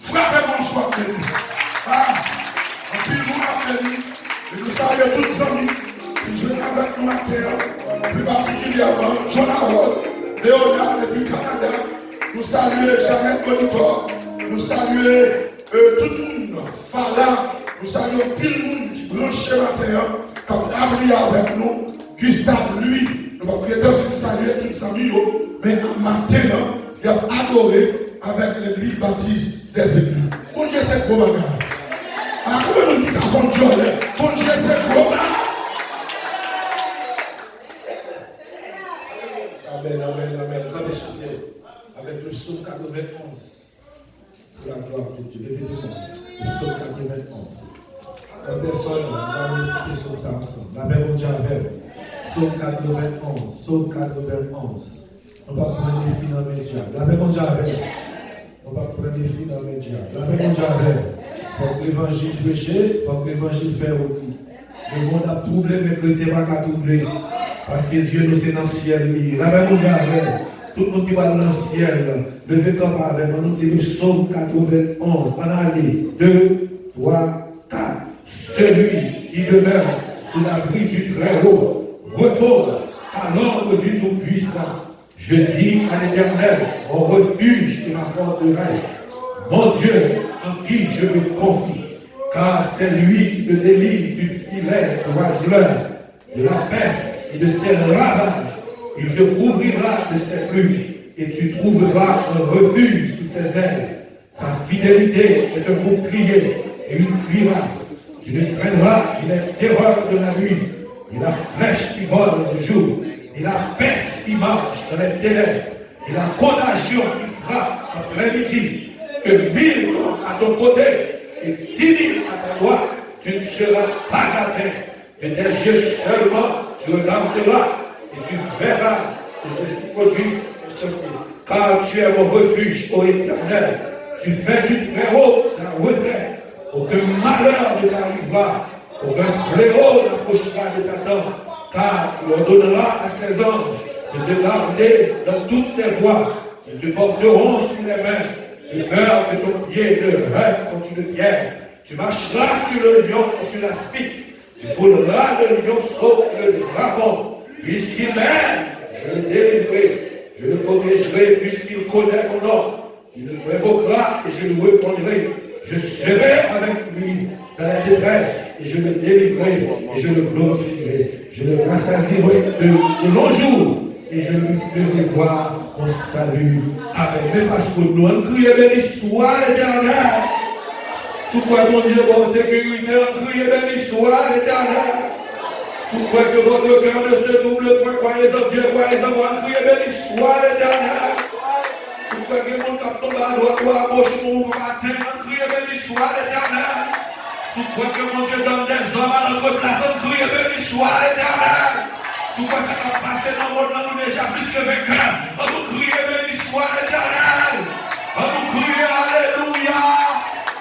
Frappez mon soir, ah, un pile saluons tous les amis qui jouent avec nous matin, plus particulièrement John Howard, Léonard depuis Canada. Nous saluons Jeannette Monitor, nous saluons tout le monde, Fala, nous saluons tout le monde qui branche matin, qui a appris avec nous, Gustave, lui, nous ne pouvons pas saluer tous les amis, mais matin, il a adoré avec l'église baptiste des églises. Bon Dieu, c'est gros bagage. Ah, comment nous disons Dieu, bon Dieu, c'est gros bagage. Amen, amen, amen. Rabbi Soulier, avec le psaume 91. Pour la gloire de Dieu. Levez-le-moi. Le psaume 91. La personne va réciter sur ça ensemble. La paix mondiale avec. Psaume 91. Psaume 91. On va prendre les filles dans les médias. La paix mondiale avec. On va prendre les filles dans les médias. La paix mondiale avec. Il faut que l'évangile prêche. Il faut que l'évangile fait aussi. Le monde a troublé, mais le chrétien n'a pas troublé. Parce que Dieu nous c'est dans le ciel. La paix mondiale avec. Tout le monde qui va dans le ciel. Levez comme avec. On nous dit le psaume 91. On a allé. 2, 3, 4. Celui qui demeure sous l'abri du Très-Haut repose à l'ombre du Tout-Puissant. Je dis à l'Éternel, mon refuge et ma forteresse, mon Dieu en qui je me confie, car c'est lui qui te délivre du filet oiseleur, de la peste et de ses ravages. Il te couvrira de ses plumes et tu trouveras un refuge sous ses ailes. Sa fidélité est un bouclier et une cuirasse. Tu ne craindras ni les terreurs de la nuit, ni la flèche qui vole le jour, ni la peste qui marche dans les ténèbres, ni la contagion qui frappe après-midi. Que 1000 à ton côté et 10 000 à ta droite, tu ne seras pas atteint. Et des yeux seulement, tu regarderas et tu verras que je suis produit. Car tu es mon refuge, ô Éternel. Tu fais du Très-Haut la retraite. Aucun malheur ne t'arrivera, aucun fléau n'approchera de ta tente, car il ordonnera à ses anges de te garder dans toutes tes voies. Ils te porteront sur les mains, de peur que ton pied ne heurte contre une pierre. Tu marcheras sur le lion et sur la spique. Tu voudras le lionceau et le dragon. Puisqu'il m'aime, je le délivrerai, je le protégerai, puisqu'il connaît mon nom. Il le révoquera et je le répondrai. Je serai avec lui dans la détresse et je le délivrerai et je le glorifierai. Je le rassasierai de longs jours et je lui ferai voir mon salut. Amen. Mais parce que nous on crie béni soit l'Éternel. Sous quoi mon Dieu, bon sécurité, on crie béni soit l'Éternel. Sous quoi que votre cœur ne se double point, croyez en Dieu, croyez en moi, on crie béni soit l'Éternel. Sous quoi que mon cap tombe à droite ou à gauche, mon matin, on crie béni soit l'Éternel. Sous quoi que mon Dieu donne des hommes à notre place, on crie béni soit l'Éternel. Sous quoi ça va passer dans le monde, nous déjà plus que vainqueurs. On nous crie béni soit l'Éternel. On nous crie alléluia.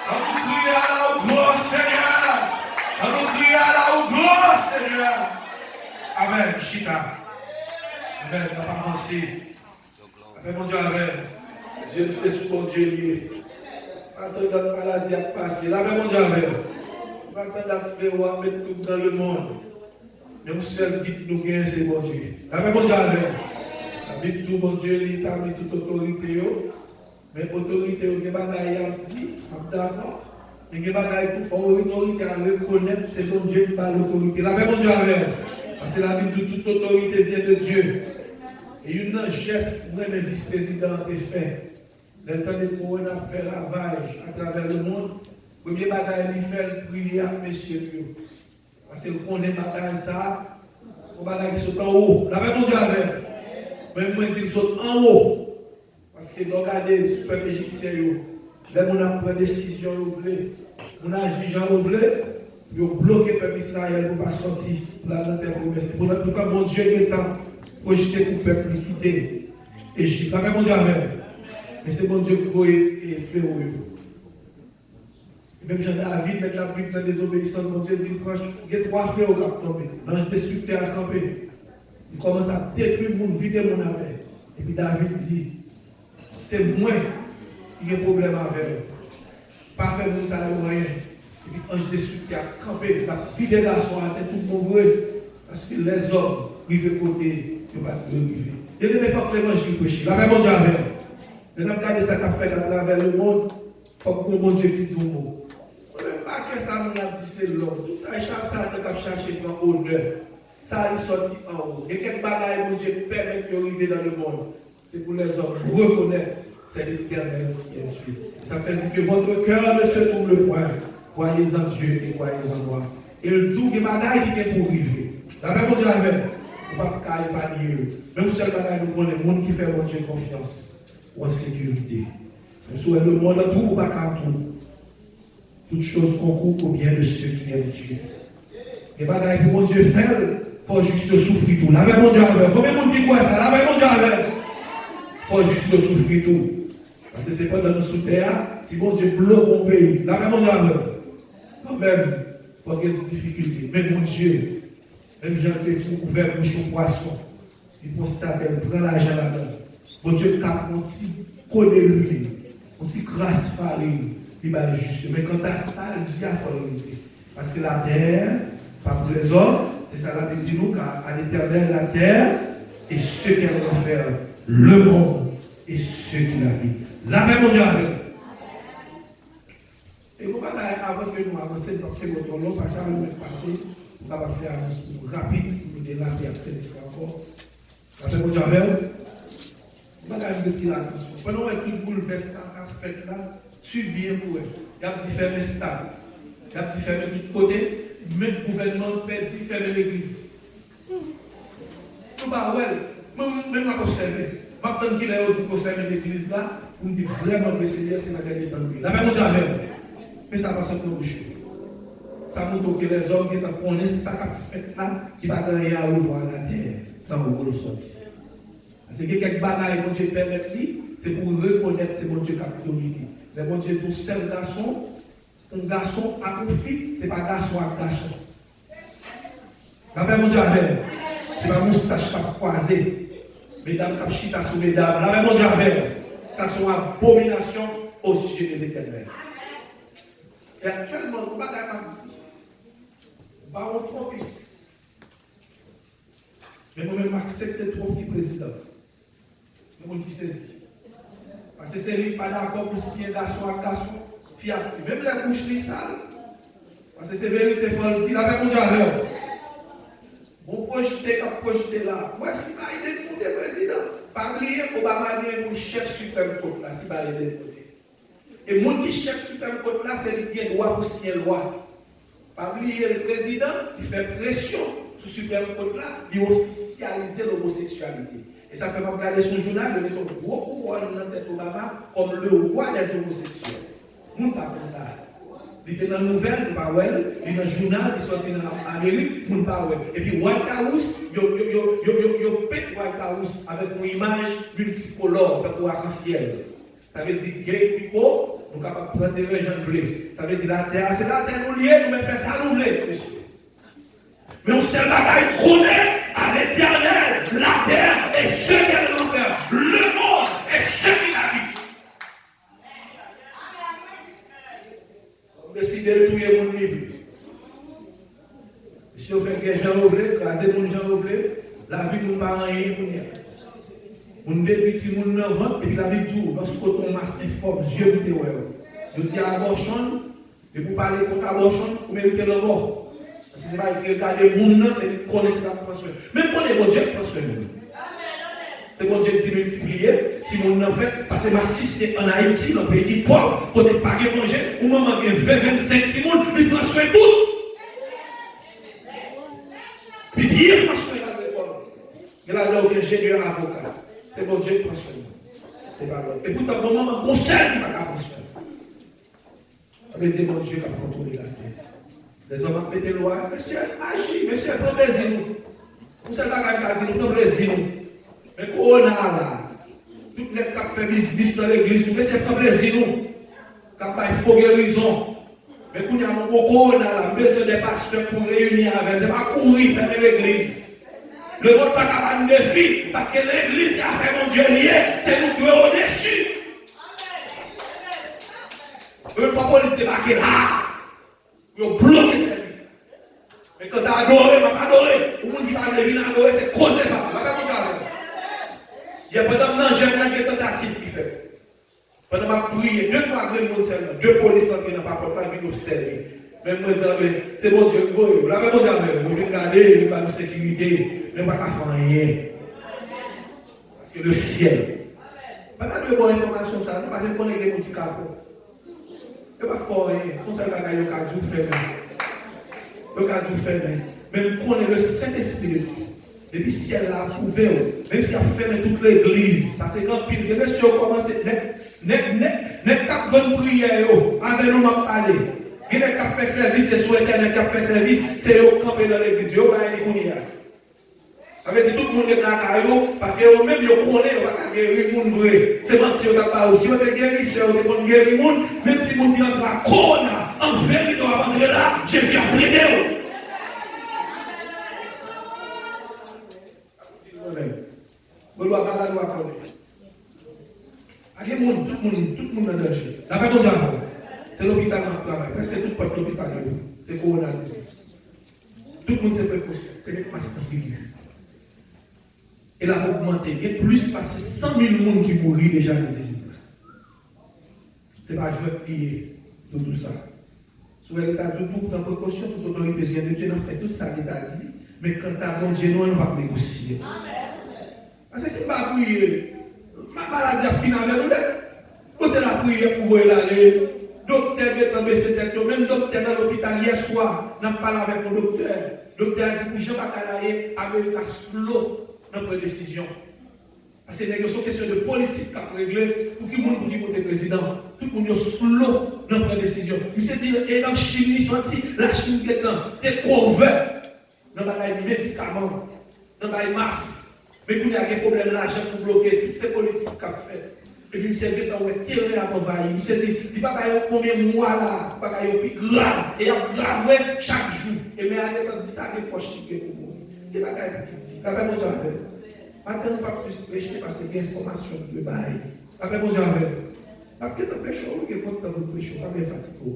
On nous crie à la grand Seigneur. On nous crie à la grand Seigneur. Amen. Chita. Amen. On va avancer. Amen, mon Dieu, amen. Dieu nous sait sous mon Dieu lié. Attends la maladie à passer. Amen, mon Dieu, amen. Attends la fléau à mettre tout dans le monde. Mais on seul dit nous gagne, c'est mon Dieu. Amen, mon Dieu, amen. Avec tout mon Dieu, il a mis toute autorité. Mais autorité, il y a des bagailles à dire, d'accord. Il y a des bagailles pour faire autorité à reconnaître, c'est mon Dieu qui parle l'autorité. Amen, mon Dieu, amen. Parce que la vie de toute autorité vient de Dieu. Et une geste, moi, le vice-président a fait. Le temps de Corona fait ravage à travers le monde. Le premier bagage, il fait prier à messieurs. Parce qu'on est bataille ça, on va qui sont en haut. La même Dieu avec. Même moi, ils sont en haut. Parce que nous regardons les super égyptiens, là, on a pris des décisions, on a agi, on a bloqué le peuple Israël pour ne pas sortir pour la terre promise. Pour que mon Dieu ait temps projeté pour le peuple quitter Égypte. La même Dieu avec. Mais c'est mon Dieu qui est fléau. Même Jean-David, avec la pluie de la désobéissance, mon Dieu dit, il y a 3 fléaux qui ont tombé. L'ange destructeur a campé. Il commence à détruire le monde, vider mon affaire. Et puis David dit, c'est moi qui ai problème avec eux. Pas faire de ça ou rien. Et puis, ange dessus qui a campé, la vie des garçons a été tout mauvais. Parce que les hommes, ils veulent côté, ils ne vont pas vivre. Et il faut que l'évangile prêche. La même Dieu avec. Nous avons regardé ça qu'a fait à travers le monde. Il faut que mon Dieu qui dit un mot. On ne peut pas que ça nous a dit c'est l'homme. Tout ça, ça a cherché dans l'honneur. Ça a sorti en haut. Et quelques bagages, mon Dieu, permet de arriver dans le monde. C'est pour les hommes. Pour reconnaître, c'est l'Éternel qui est Dieu. Ça fait dire que votre cœur ne se trouble point. Croyez en Dieu et croyez en moi. Et il dit que les bagages qui est pour arriver. La même Dieu avec. On ne peut pas épargner eux. Même seul bagage, nous prenons le monde qui fait mon Dieu confiance. Ou en sécurité. Nous souhaitons le monde tout ou pas qu'à tout. Toutes choses concourent au bien de ceux qui aiment Dieu. Et bagaille pour mon Dieu faire, il faut juste souffrir tout. La même mon Dieu avec. Combien de monde qui croit ça? La même mon Dieu avec. Il faut juste souffrir tout. Parce que c'est pas dans nos sous-terres, si mon Dieu bloque mon pays. La même mon Dieu avec. Quand même, il faut qu'il y ait des difficultés. Mais mon Dieu, même j'ai été ouvert bouche au poisson. Il constate, il prend l'argent là-dedans. Mon Dieu, cap, mon petit connaît lui, mon petit grâce farine, il va juste. Mais quand tu as ça, il dit à la parce que la terre, pas pour les hommes, c'est ça la dit nous, car à l'éternel la terre et ce qu'elle va faire, le monde et ceux qui l'habitent. La même Dieu avec. Et vous allez avant que nous avancions dans quel autre long, parce que ça va nous passer, on va faire un discours rapide pour nous délater encore. La même Dieu avec. Vous allez retirer l'attention. Pendant que vous bouleversez ça, fait là, tu viens pour eux. Il y a des fermes stables. Il y a des fermes de tous côtés. Mais le gouvernement perd de fermer l'église. Tout va ouais. Même à observer. Maintenant qu'il a dit pour fermer l'église là, on dit vraiment que le Seigneur c'est la dernière temps. La même chose avec. Mais ça va sortir de bouche. Ça montre que les hommes qui connaissent ça qui fait là, qui va gagner à ouvrir la terre sans vous le sortir. C'est que quelques bagailles, mon Dieu permet, c'est pour reconnaître c'est mon Dieu qui a dominé. Mais mon Dieu, pour seul garçon, un garçon à conflit, ce n'est pas garçon à garçon. La même mon Dieu avec. Ce n'est pas moustache qui a croisé. Mesdames qui chita sous mesdames. La même mon Dieu avec. Ça sont abominations aux yeux de l'Éternel. Et actuellement, on va regarder ici. On va en trop fils. Mais moi-même, accepter trop petit président. Le monde qui saisit. Parce que c'est lui qui pas d'accord pour signer garçon à garçon, fille à fille. Même la bouche est sale. Parce que c'est vérité, il faut le dire. La même chose à l'heure. Bon projeté comme projeté là. Moi, si Biden pour le président, pas oublier Obama est pour chef suprême côté là, si Biden est côté. Et le monde qui chef suprême côté là, c'est lui qui a droit pour signer loi. Pas oublier le président, il fait pression sur le suprême côté là, il officialise l'homosexualité. Et ça fait pas regarder son journal, de mettre un gros pouvoir dans la tête Obama comme le roi des homosexuels. Nous ne pas comme ça. Il était dans la nouvelle, il pas il est dans le journal, il sorti en Amérique, nous ne pas Et puis White House, il pète White House avec une image multicolore, pour arc-en-ciel. Ça veut dire gay people, nous sommes capables de prendre des régions bleues. Ça veut dire la terre, c'est la terre nous liée, nous mettons ça nous voulons, monsieur. Mais on sait bagaille connaît à l'éternel, la terre et ce qu'elle va faire, le monde et ce qui l'habite. On décide de tuer mon livre. Si on fait que Jean Roblé, craser mon Jean Roblé, la vie nous pas rien pour rien. On détruit mon 9 ans et puis la vie tout, parce que ton masque informe, Dieu qui te voit. Je dis à l'abortion, et pour parler contre l'abortion, vous méritez le mort. Parce que c'est pas que regarder le monde, c'est connaître la transfert. Même pour les Dieu transfert. C'est mon Dieu qui multiplié. Si mon en fait, parce que ma sister en Haïti, dans le pays pauvre, quand elle pas manger, ou maman qui 20-25 Simon, il prend soin de tout. Puis bien prend soin de l'école. Il a l'air d'ingénieur avocat. C'est mon Dieu qui prend soin. C'est pas vrai. Et pourtant, mon maman conseille qui va prendre soin. Ça veut dire mon Dieu qui a contrôlé la terre. Les hommes ont pété le loi. Monsieur, agis, monsieur, prends plaisir. Vous savez pas qu'il a dit, prends plaisir. Mais qu'on a là, toutes les qui fait business dans l'église, monsieur, prends plaisir. Quand il faut guérison. Mais quand il y a un qu'on a là, besoin des pasteurs pour réunir avec, c'est pas courir fermer l'église. Le monde pas capable de défi, parce que l'église a fait mon Dieu lié, c'est nous qui sommes au-dessus. Une fois qu'on police débarque là, Pour bloquer ce service. Mais quand tu as adoré, tu as adoré. Le monde qui va venir adorer, c'est causer pas. Tu vas pas il y a pendant que j'aime une tentative qui fait. Pendant que je prie, 2-3 grands seulement, 2 policiers qui n'ont pas fait, pas venir observer. Même moi, c'est bon Dieu, vous l'avez bon Dieu, vous venez regarder, vous n'avez pas de sécurité, mais pas qu'à faire rien. Parce que le ciel. Pendant que vous avez information, ça, parce que vous connaissez les gens qui capent. Vous ne pouvez pas faire rien. Il faut savoir que vous avez fait. Vous avez fait. Même qu'on est le Saint-Esprit. Depuis le ciel a ouvert, même si a fermé toute l'église, parce que quand pile, les messieurs commencent net cap bonne prière, avec nous m'a parlé. Il y a cap fait service, c'est sur internet qui a fait service, c'est eux qui campent dans l'église, yo ba les connait. Avec dit tout le monde est là carrément, parce que eux même yo connaît, pas guérir monde vrai. C'est mentir on pas aussi, on est guérisseur, on est bon guérir monde, même si mon dit en pas corona, en vérité on va rentrer là, Jésus a prédé. Vous doit pas la loi connaître. Tout le monde est danger. La paix mondiale, c'est l'hôpital qui travaille. Presque tout le peuple l'hôpital, c'est Corona disease. Tout le monde s'est précaution. C'est les masques qui figurent. Et la augmenté. Il y a plus parce que 100 000 personnes qui mourent déjà de disease. Ce n'est pas jouer plier de tout ça. Sur l'État du tout, prend précaution, toute autorité de Dieu, on fait tout ça l'État dit. Mais quand tu as mon Dieu, nous, on va négocier. Parce que si je ne pas prier, ma maladie a fini avec nous. Vous avez la prière pour vous aller. Docteur est tombé sur tête. Même docteur dans l'hôpital hier soir, n'a pas parlé avec mon docteur. Le docteur a dit que Jean Bacalaye avait un slow dans la décision. Parce que c'est une question de politique qui a réglé pour qui le monde pour le président. Tout le monde est slow dans la décision. Il s'est dit, et dans la Chine, il sorti, la Chine qui est dans, t'es couvert dans les médicaments, dans les masques. Mais quand il y a des problèmes d'argent pour bloquer toutes ces politiques qu'il a fait. Et puis, il s'est dit, il est terré à envahir. Il s'est dit, il n'y a pas combien de mois là, il n'y a pas plus grave. Et il y a grave chaque jour. Et mais il a dit ça, il est proche qui est pour moi. Il n'y a pas de dit. Il n'y a pas de chose à faire. Maintenant, pas plus prêcher parce qu'il y a des informations de bail. Il n'y a pas de chose à faire. Parce que tu prêches, il y a pas de prêcher, pas de fatigué.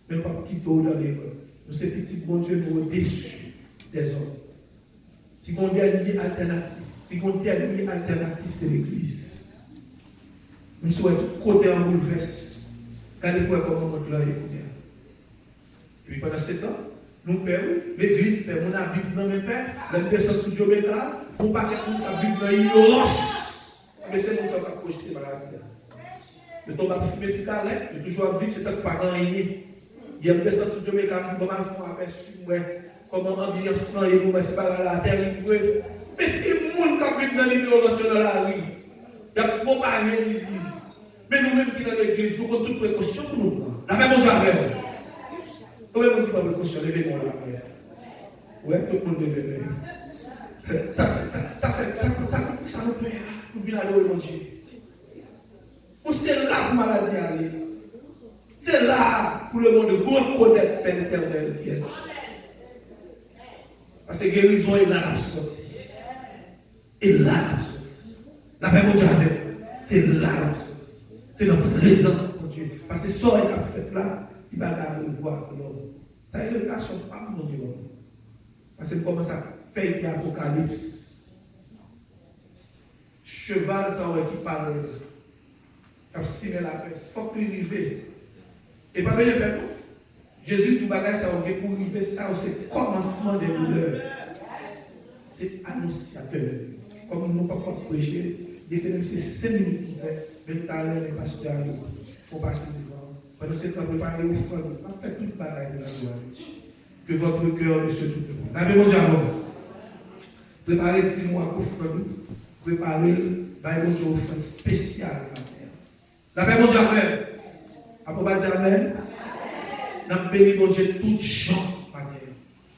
Mais pas quitter dans l'école. Nous, ces petits bon Dieu, nous sommes déçus des hommes. Si on a une alternative, si on a une alternative, c'est l'Église. Nous souhaitons côté en bouleverse. Regardez comment on là est. Puis pendant 7 ans, nous perdons, l'Église perd. On a vécu dans mes pères, nous descendons sur Djobeka, on ne peut pas vivre dans l'ignorance. Mais c'est nous qui avons projeté la maladie. Le temps de fumer cigarette, de toujours vivre, c'est pas gagné. Il y a des descend sur Djobeka, je dis, bon, il faut aperçu, comment l'ambiance là, et c'est pas la terre, mais si le monde qui vit dans l'ignorance dans la rue, il y a propagé l'église. Mais nous-mêmes qui dans l'église, nous avons toute précaution pour nous prendre. La même chose avec nous. Nous-mêmes qui prenons précaution, levez-moi la main. Oui, tout le monde levez la main. Ça nous plaît. Nous venons adorer mon Dieu. C'est là pour la maladie aller. C'est là pour le monde de reconnaître cet éternel qui est. Parce que guérison est là la sortie. Et là la sortie. La paix mon Dieu avec. C'est là la sortie. C'est notre présence pour Dieu. Parce que ce qu'il a fait là, il va garder voir l'homme. Ça a une relation pas mon Dieu. Parce que comme ça fait l'Apocalypse. Cheval, ça aurait qui parle. Qui a signé la presse. Il faut qu'il arrive. Et pas bien faire tout. Jésus, tout bagage, ça aurait pour arriver. Ça, c'est le commencement des douleurs. C'est annonciateur. Comme nous ne pouvons pas prêcher, dès que c'est 5 minutes pour faire, mais tout à l'heure, les pasteurs arrivent. Il faut passer devant. Pendant ce temps, préparer au front, pas faire toute bagaille de la gloire. Que votre cœur ne se doute pas. La même chose préparez 10 mois pour front. Préparez une offrande spéciale. La même chose après pas dire amen. Nous avons béni mon Dieu toutes gens.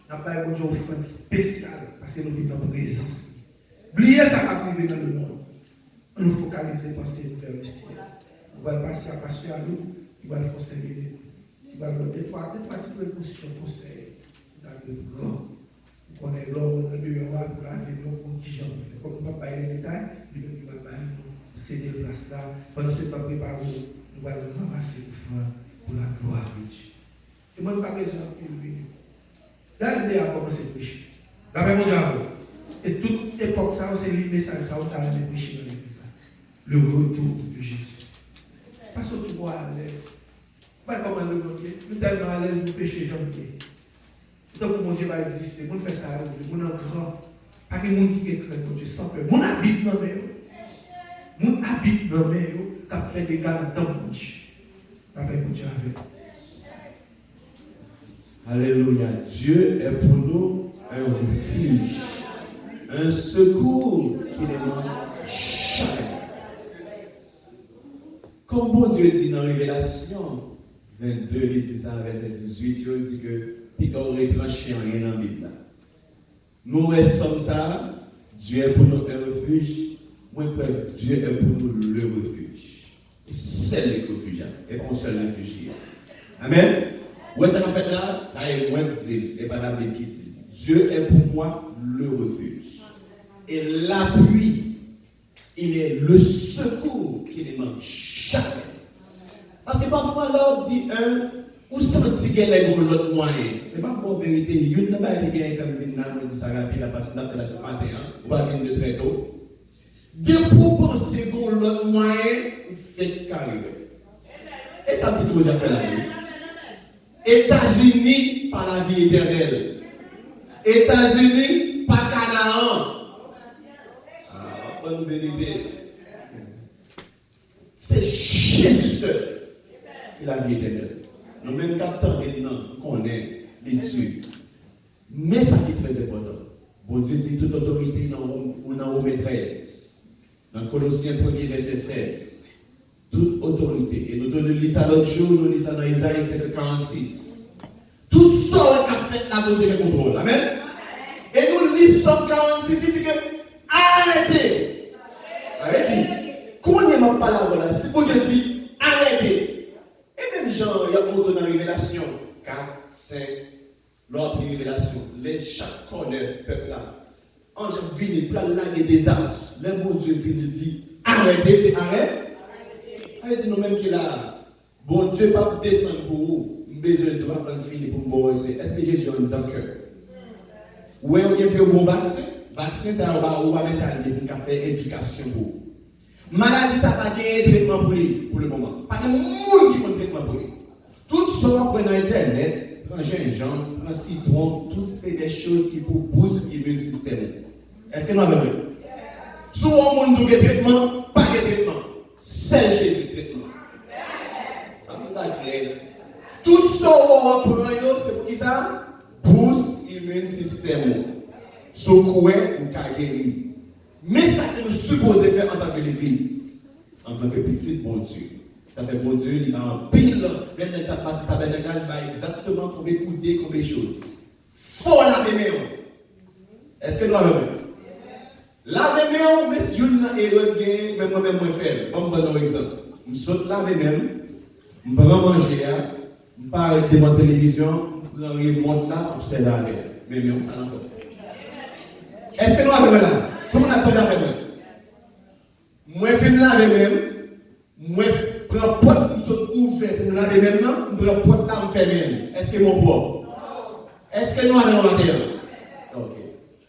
Nous avons béni une offrande spéciale parce que nous vivons dans la présence. Oubliez ça qui a privé dans le monde. Nous focaliser penser vers le ciel. Nous allons passer à passer à nous. Nous allons faire servir. Nous allons donner des petites précautions pour servir. Dans le grand. Nous connaissons l'homme de Dieu pour la vie pour qui j'en fais. Comme nous ne pouvons pas les détails, nous allons céder la place là. Pendant ce temps préparé, nous allons ramasser le front pour la gloire de Dieu. Et moi, je ne suis pas besoin de venir. Là, il a commencé à prêcher. D'après mon Dieu, et toute époque, ça, c'est le message, ça, on a prêché dans l'église. Le retour de Jésus. Parce que tu vois à l'aise. Pas comment le monde est. Nous tellement à l'aise, nous pécher, j'en ai. Donc, mon Dieu va exister. Mon fait ça, mon grand. Pas que mon qui est très bon Dieu sans peur. Mon habite dans mes mon habite dans mes qui a fait des gars dans mon Dieu. Avec mon Dieu avec. Alléluia. Dieu est pour nous un refuge, un secours qui ne manque jamais. Comme bon Dieu dit dans Révélation 22, il dit ça, verset 18, il dit que Picard retranché en rien dans la Bible. Nous restons ça, Dieu est pour nous un refuge, moi Dieu est pour nous le refuge. Et c'est le refuge, et pas un seul réfugié. Amen. Où est-ce qu'on fait là? Ça est moi qui dis, et pas la Bible qui dit. Dieu est pour moi le refuge. Et l'appui, il est le secours qui ne manque jamais. Parce que parfois, l'autre dit un, ou senti qu'il y a l'autre moyen. Ce n'est pas pour vérité. Il y a une balle qui est comme une nana, dit ça rapide, la passe là, la matin, ou pas venir de très tôt. De pour penser qu'on l'autre moyen, fait carré. Et ça, petit chose à faire la vie. États-Unis par la vie éternelle. États-Unis par Canaan. Ah, bonne vérité. C'est Jésus seul qui a la vie éternelle. Nous même capteurs maintenant qu'on est les dieux. Mais ça qui est très important. Bon Dieu dit toute autorité dans Romains 13. Dans Colossiens 1er verset 16. Toute autorité. Et nous lisons ça l'autre jour, nous lisons ça dans Isaïe 46. Tout ça qu'a fait la bonne Dieu le contrôle. Amen. Et nous lisons 46, il dit que arrêtez. Arrêtez. Quand on n'est pas là, voilà, si bon Dieu dit arrêtez. Et même genre, il y a un mot dans la Révélation 4, 5, l'ordre de Révélation, chaque corps de peuple là. Ange vient, plein de désastres. Le bon Dieu vient dit arrêtez, c'est arrête. Arrêtez nous-mêmes qui est là. Bon Dieu pas descendre pour vous. Besoin de voir quand finir pour me essayer. Est-ce que Jésus est dans le cœur? Ou est-ce qu'il y a un bon vaccin? Vaccin, c'est un va avec ça pour faire éducation pour vous. Maladie, ça n'a pas de traitement pour le moment. Pas de monde qui prend traitement pour lui. Tout ça, on prend dans Internet, prend gingembre, prend citron, tout c'est des choses qui pour booster l'immune système. Est-ce que nous avons vu? Souvent, on dit que traitement, pas de traitement. C'est Jésus traitement. Tout ça, on prend, c'est pour qui ça? Boost l'immune système. Secouer ou guérir. Mais ça que nous supposons faire en tant que l'Église, en tant que petit bon Dieu. Ça fait bon Dieu, il a un pile, même dans ta partie tabernacle, il va exactement combien de coudées, combien de choses. Faut laver mes mains. Est-ce que nous avons vu? Laver mes mains, mais si une erreur gagne, même moi-même, moi faire. On me donne un exemple. Je saute laver mes mains, je prends manger, je parle devant la télévision, je remonte là, je observe la mer. Mais on s'en encore. Est-ce que nous avons là? Comment on a fait avec moi? Moi, je finis laver même. Moi, je prends pot, je saute ouvert pour laver maintenant. Je prends pot là, je fais même. Est-ce que mon propre? Est-ce que nous avons un matériel? Ok.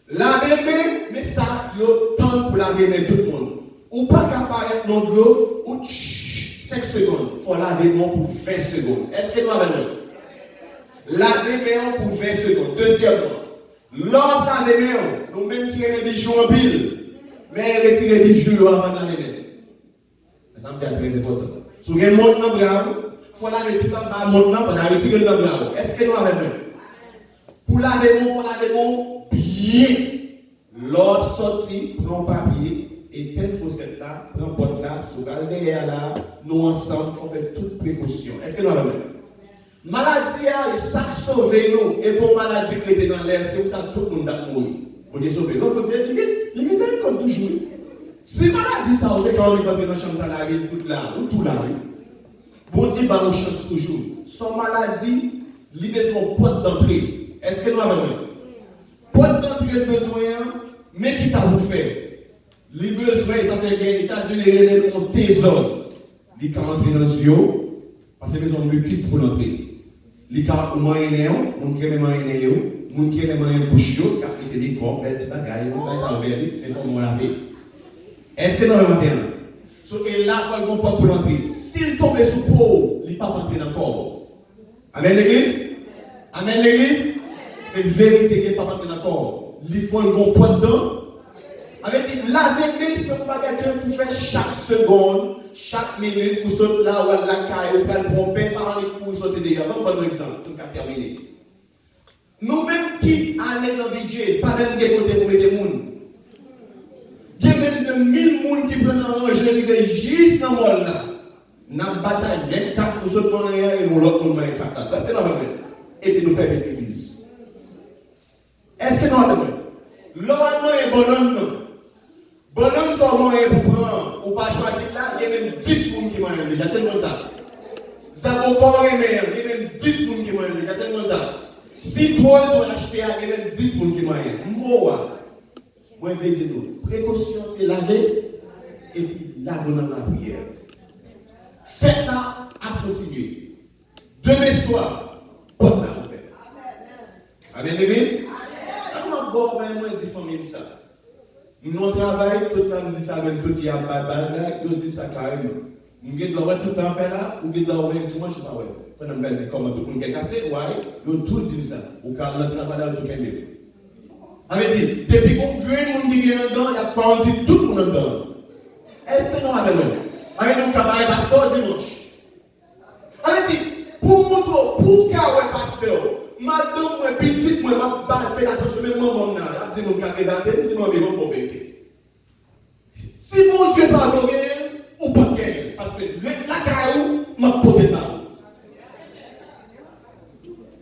Laver même, mais ça, il y a temps pour laver même tout le monde. Ou pas qu'apparaître dans l'eau, ou 5 secondes. Il faut laver même pour 20 secondes. Est-ce que nous avons un? Laver même pour 20 secondes. Deuxièmement, l'ordre laver même, nous-mêmes qui aimons les bijoux en pile, mais retirer les bijoux avant de laver même. Ça me dit très important. Si vous avez un montant dans le bras, il faut laver tout le montant, il faut retirer le bras. Est-ce que nous avons un? Pour laver même, il faut laver même bien. L'ordre sorti, prend papier, et telle fossette là, prend pot là, sous derrière là, nous ensemble, il faut faire toute précaution. Est-ce que nous avons? Maladie, ça sauve nous, et pour maladie qui était dans l'air, c'est où ça tout le monde a mourir. Pour les sauver. Donc, vous avez dit, les miséricordes toujours. Si maladie, ça, on est quand on est dans la chambre, ça arrive tout là, ou tout là, bon Dieu va nous chance toujours. Son maladie, il a besoin de porte d'entrée. Est-ce que nous avons? Porte d'entrée besoin, mais qui ça vous fait? Les besoins, ça fait que les États-Unis relèvent un trésor. Ils can entrer dans le yeux, parce qu'ils ont mucus pour l'entrée. Les cas où moi et mon qui aime moi et mon qui aime moi bouche yo, car il était corps, belle petit bagaille, on va ça envers lui, mais comment on l'a fait. Est-ce que dans le matin? So et là faut le bon pour l'entrer. S'il tombe sous peau, il pas entrer dans le corps. Amen l'église? Amen l'église? C'est une vérité qu'il pas entrer dans le corps. Il faut un bon poids dedans. Avec dit la vérité c'est pas quelqu'un qui fait chaque seconde, chaque minute pour sauter là ou la caille ou pour le tromper par les coups sortir des gars. Bon exemple pour terminer. Nous-mêmes qui allons dans DJ, pas même des côtés pour mettre des gens. Il y a même de 1000 personnes qui prennent un enjeu juste dans le monde là. Nous avons bataille, même 4 pour sauter dans l'air et nous l'autre monde est 4 là. Parce que nous avons et puis nous perdons l'église. Est-ce que nous avons l'ordre est bonhomme. Bonhomme sont moyens pour prendre, ou pas choisir là, il y a même 10 personnes qui m'ont déjà, c'est comme ça. Ça vaut pas rien, il y a même 10 personnes qui m'ont déjà, c'est comme ça. Si toi, tu vas acheter, il y a même 10 personnes qui m'ont moi, je vais dire nous, précaution, c'est laver, et puis laver dans la prière. Faites-la à continuer. Demain soir, porte la ouverte. Amen, l'église? Comment bon, moi, je dis famille ça. Nous travaillons, tout ça, nous dit ça même tout il y a pas nous dit ça carrément. Nous devons tout ça faire là, ou nous devons dimanche pas ouais. Quand on me dit comment tout le monde est cassé, ouais, nous tout dit ça. Ou quand on travaille là tout qu'aimer. Avait dit, depuis qu'on grand monde qui est là-dedans, il y a pas dit tout le monde là-dedans. Est-ce que nous avons avec nous travail pasteur dimanche. Avait dit, pour montrer pour qu'un pasteur madame, moi, petite, moi, je fais attention, même maman, je dis mon candidat, je dis mon bébé, mon vérité. Si mon Dieu pas gagné, ou pas gagné, parce que la caillou m'a posé pas.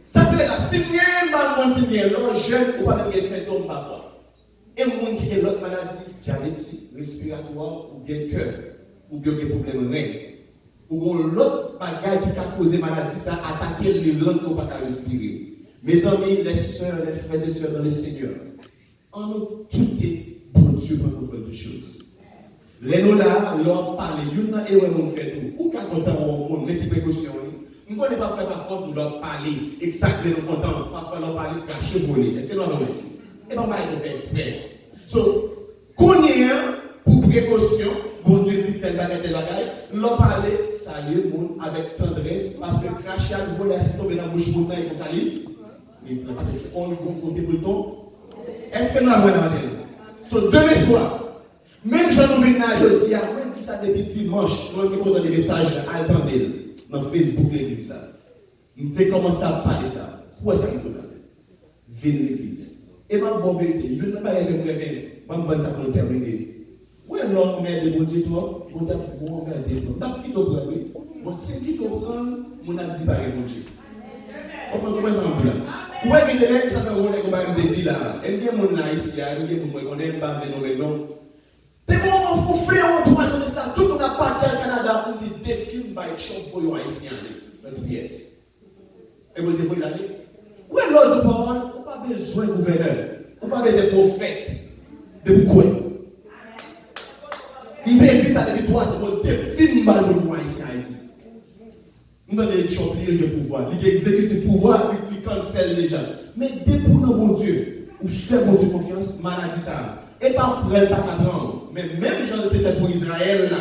Ça peut être si bien, mal, si bien, l'on jeune, ou pas même des symptômes parfois. Et le monde qui a l'autre maladie, diabétique, respiratoire, ou bien cœur, ou bien des problèmes reins. Ou l'autre bagage qui a causé maladie, ça a attaqué les reins pour ne pas respirer. Mes amis, les sœurs, les frères et sœurs dans le Seigneur, on nous quitte pour Dieu pour nous faire des choses. Les nous là, leur parler, ils n'ont pas fait tout. Ou quand on met des précautions, nous ne connaissons pas faire la faute pour leur parler, exactement nous contents, parfois leur parler caché voler. Est-ce que nous avons fait? Et bien, on va faire exprès. So, qu'on y ait pour précaution, bon Dieu dit tel bagaille, leur parler, saluer le monde avec tendresse, parce que cracher à voler, c'est tombé dans la bouche, il faut saluer. Parce qu'on lui côté pour le temps. Est-ce que nous avons la matin? So, demain soir, même Jean Nouvenage, je dis, moi, je dis ça depuis dimanche, moi, je pose des messages à attendez dans Facebook, l'église là. Nous avons commencé à parler de ça. Pourquoi ça nous donne? Venez l'église. Et ma bonne vérité, je ne peux pas y aller, je ne peux pas terminer. Oui, l'homme met des bons Dieu, toi, on a des bons Dieu. Qui te prend, oui? Bon, si qui te prend, on a dit, bah, bon Dieu. On peut commencer à dire. Où est-ce que les gens qui dit là? Il y a des gens ici, il y a des gens qui n'aiment pas les noms. Des moments où on fait un tour sur ça, tout le monde a parti au Canada pour dire des films by Trump pour les Haïtiens. On dit yes. Et vous dites, vous l'avez? Où est l'autre parole? On n'a pas besoin de gouverneur. On n'a pas besoin de prophète. De quoi? On dit ça depuis 3 ans, des films by les Haïtiens. Nous avons des choses de pouvoir, les exécutifs pouvoir, ils cancellent les gens. Mais dès pour nous, bon Dieu, ou faire bon Dieu confiance, maladie ça. Et pas pour elle, pas prendre. Mais même les gens qui étaient fait pour Israël là,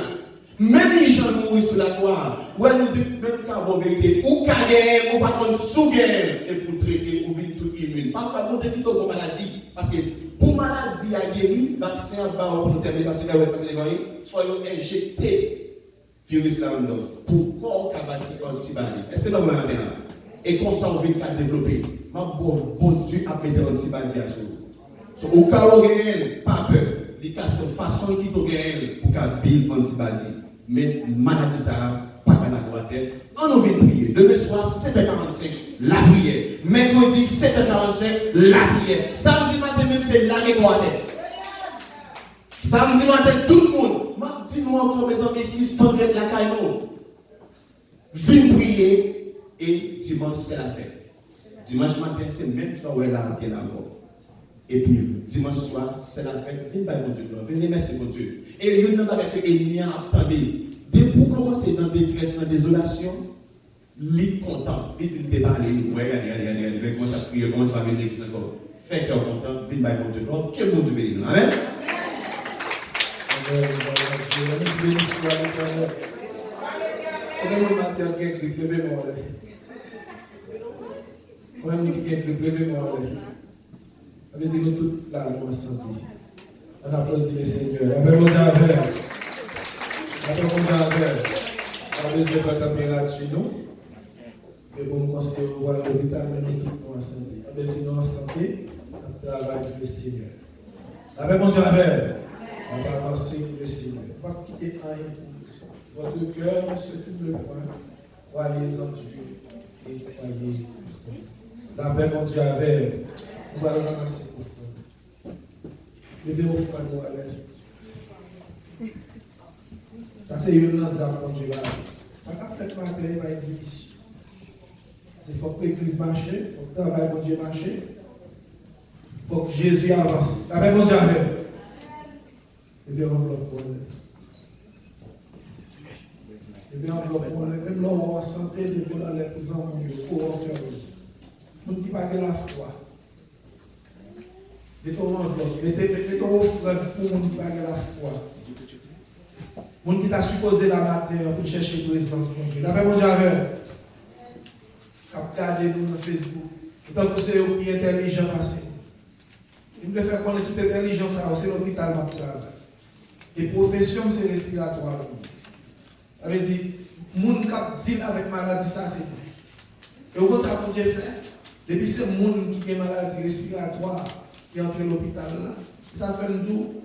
même les gens qui mourent sur la croix, où elle nous dit même qu'à la vérité, ou qu'à guerre, ou pas contre sous-guerre, et pour traiter, ou vite tout immune. Parfois, on dit tout pour maladie. Parce que pour maladie à guérir, vaccin va pour terminer, parce que il faut injecter. Virus là dedans. Pourquoi on a bâti antibody? Est-ce que nous avons un et qu'on s'en vient qu'à développer? Ma bon Dieu a mis l'antibody à ce. Au cas où on gagne, pas peur. Il y a une façon qui te gagne pour qu'à build antibody. Mais maladie ça, pas qu'à la droite. On vient prier. Demain soir, 7h45, la prière. Mercredi, 7h45, la prière. Samedi matin, même c'est la droite. Samedi matin, tout le monde. Dis-nous encore, mes amis, si je peux être la caille, viens prier et dimanche, c'est la fête. Dimanche matin, c'est même soir où elle a bien encore. Et puis, dimanche soir, c'est la fête. Viens par mon Dieu, venez merci mon Dieu. Et il n'y a pas que l'ennemi a attendé. Dès pour commencer dans la détresse, dans la désolation, lit content. Vite, il te parle, ouais, regardez, comment ça prie, comment ça va venir l'église encore. Fait cœur content, vite, by mon Dieu. Quel bon Dieu béni. Amen. Comment matin qui est levé moi comment qui est levé moi ça veut dire que toute la loi santé on applaudit le Seigneur après mon affaire on besoin de pas température nous mais pour nous conseiller de voir l'hôpital même équipe en santé mais sinon en santé on travaille pour le Seigneur après mon affaire on va avancer pour le Seigneur on va quitter un votre cœur se tout le point, croyez en Dieu et croyez en ça. La paix, mon Dieu, avec nous allons ramasser pour vous. Levez vos frères, nous allons. Ça, c'est une lance à mon Dieu. Ça n'a pas fait matin, pas exécution. Il faut que l'église marche, il faut que le travail, mon Dieu, marche. Il faut que Jésus avance. La paix, mon Dieu, avec. Levez vos frères, pour vous. Et bien, même là, on va santé, de les cousins, pour faire. Nous qui pas la foi. Mettez vos frères pour nous qui pas la foi. Nous qui t'a supposé la matin pour chercher présence de Dieu. La paix, mon Dieu, avec. Regardez-nous sur Facebook. Tant que c'est aussi intelligent passé. Il me fait connaître toute intelligence, c'est l'hôpital maternel. Et profession, c'est respiratoire. Ça veut dire, les gens qui deal avec maladie, ça c'est vrai. Et au contraire, pour Dieu fait, depuis ces gens qui ont maladie respiratoire, qui entrent à l'hôpital, ça fait nous,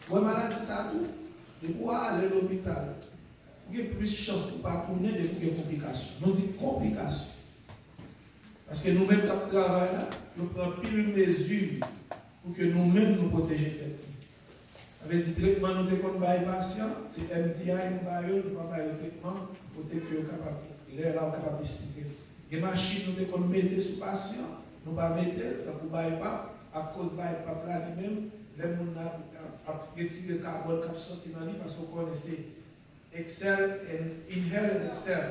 ouais, maladie, ça tout. De quoi aller à l'hôpital? Vous avez plus de chances de ne pas tourner de des complications. Nous disons complications. Parce que nous-mêmes, quand nous travaillons là, nous prenons pile de mesures pour que nous-mêmes nous protégions. Avec le traitement, nous devons faire patient, c'est MDI, nous devons faire le traitement pour que nous soyons capables d'expliquer. Les machines, nous devons mettre sur le patient, nous ne devons pas mettre pour pas à cause de pas là lui-même, les gens ont retiré le carbone qui sorti dans lui parce qu'on connaît Excel et inhale et Excel.